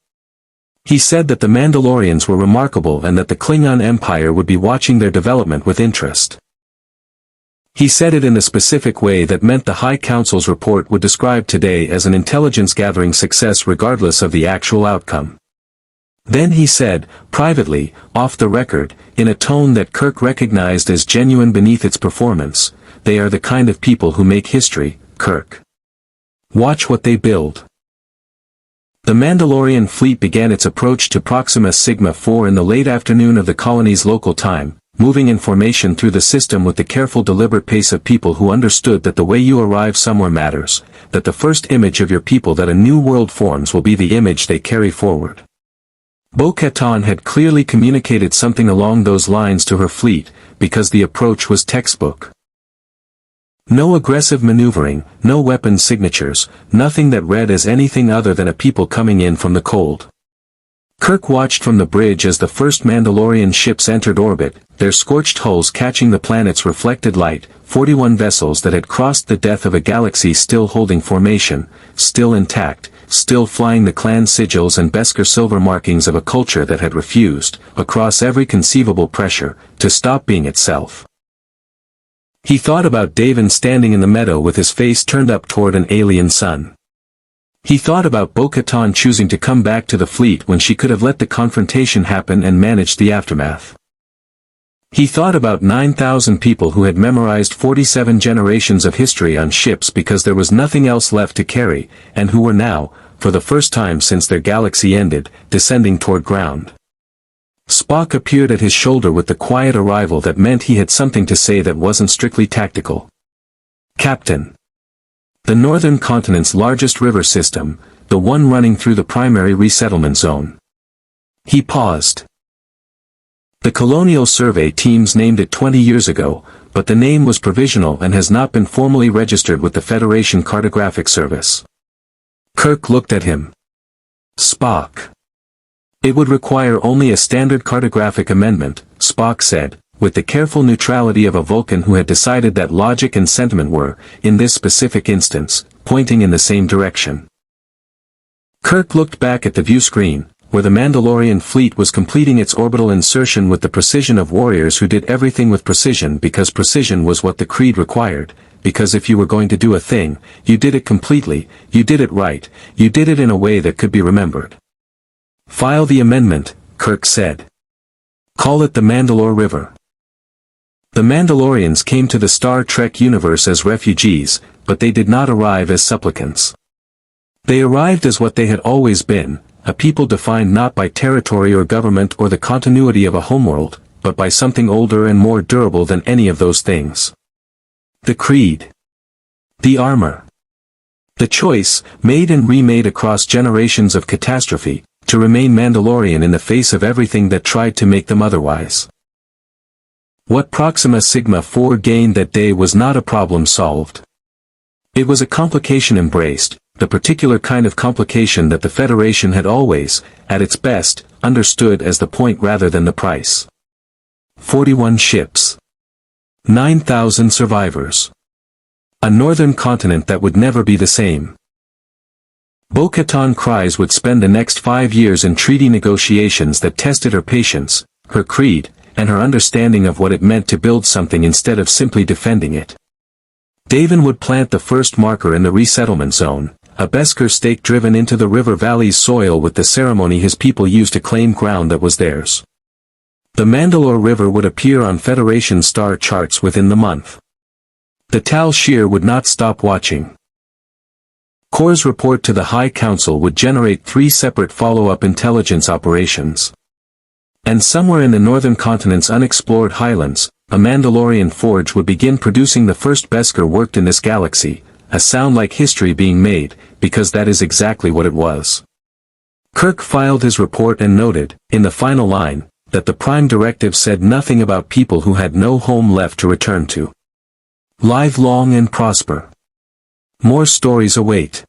Speaker 1: He said that the Mandalorians were remarkable and that the Klingon Empire would be watching their development with interest. He said it in the specific way that meant the High Council's report would describe today as an intelligence-gathering success regardless of the actual outcome. Then he said, privately, off the record, in a tone that Kirk recognized as genuine beneath its performance, they are the kind of people who make history, Kirk. Watch what they build. The Mandalorian fleet began its approach to Proxima Sigma 4 in the late afternoon of the colony's local time, moving in formation through the system with the careful deliberate pace of people who understood that the way you arrive somewhere matters, that the first image of your people that a new world forms will be the image they carry forward. Bo-Katan had clearly communicated something along those lines to her fleet, because the approach was textbook. No aggressive maneuvering, no weapon signatures, nothing that read as anything other than a people coming in from the cold. Kirk watched from the bridge as the first Mandalorian ships entered orbit, their scorched hulls catching the planet's reflected light, 41 vessels that had crossed the death of a galaxy still holding formation, still intact, still flying the clan sigils and Beskar silver markings of a culture that had refused, across every conceivable pressure, to stop being itself. He thought about Daven standing in the meadow with his face turned up toward an alien sun. He thought about Bo-Katan choosing to come back to the fleet when she could have let the confrontation happen and managed the aftermath. He thought about 9,000 people who had memorized 47 generations of history on ships because there was nothing else left to carry, and who were now, for the first time since their galaxy ended, descending toward ground. Spock appeared at his shoulder with the quiet arrival that meant he had something to say that wasn't strictly tactical. "Captain. The northern continent's largest river system, the one running through the primary resettlement zone." He paused. The Colonial Survey teams named it 20 years ago, but the name was provisional and has not been formally registered with the Federation Cartographic Service. Kirk looked at him. "Spock. It would require only a standard cartographic amendment," Spock said, with the careful neutrality of a Vulcan who had decided that logic and sentiment were, in this specific instance, pointing in the same direction. Kirk looked back at the view screen, where the Mandalorian fleet was completing its orbital insertion with the precision of warriors who did everything with precision because precision was what the creed required, because if you were going to do a thing, you did it completely, you did it right, you did it in a way that could be remembered. "File the amendment," Kirk said. "Call it the Mandalore River." The Mandalorians came to the Star Trek universe as refugees, but they did not arrive as supplicants. They arrived as what they had always been, a people defined not by territory or government or the continuity of a homeworld, but by something older and more durable than any of those things. The creed. The armor. The choice, made and remade across generations of catastrophe, to remain Mandalorian in the face of everything that tried to make them otherwise. What Proxima Sigma 4 gained that day was not a problem solved. It was a complication embraced, the particular kind of complication that the Federation had always, at its best, understood as the point rather than the price. 41 ships. 9,000 survivors. A northern continent that would never be the same. Bo-Katan Kryze would spend the next 5 years in treaty negotiations that tested her patience, her creed, and her understanding of what it meant to build something instead of simply defending it. Daven would plant the first marker in the resettlement zone, a Beskar stake driven into the river valley's soil with the ceremony his people used to claim ground that was theirs. The Mandalore River would appear on Federation star charts within the month. The Tal Shiar would not stop watching. Kor's report to the High Council would generate 3 separate follow-up intelligence operations. And somewhere in the northern continent's unexplored highlands, a Mandalorian forge would begin producing the first Beskar worked in this galaxy, a sound like history being made, because that is exactly what it was. Kirk filed his report and noted, in the final line, that the Prime Directive said nothing about people who had no home left to return to. Live long and prosper. More stories await.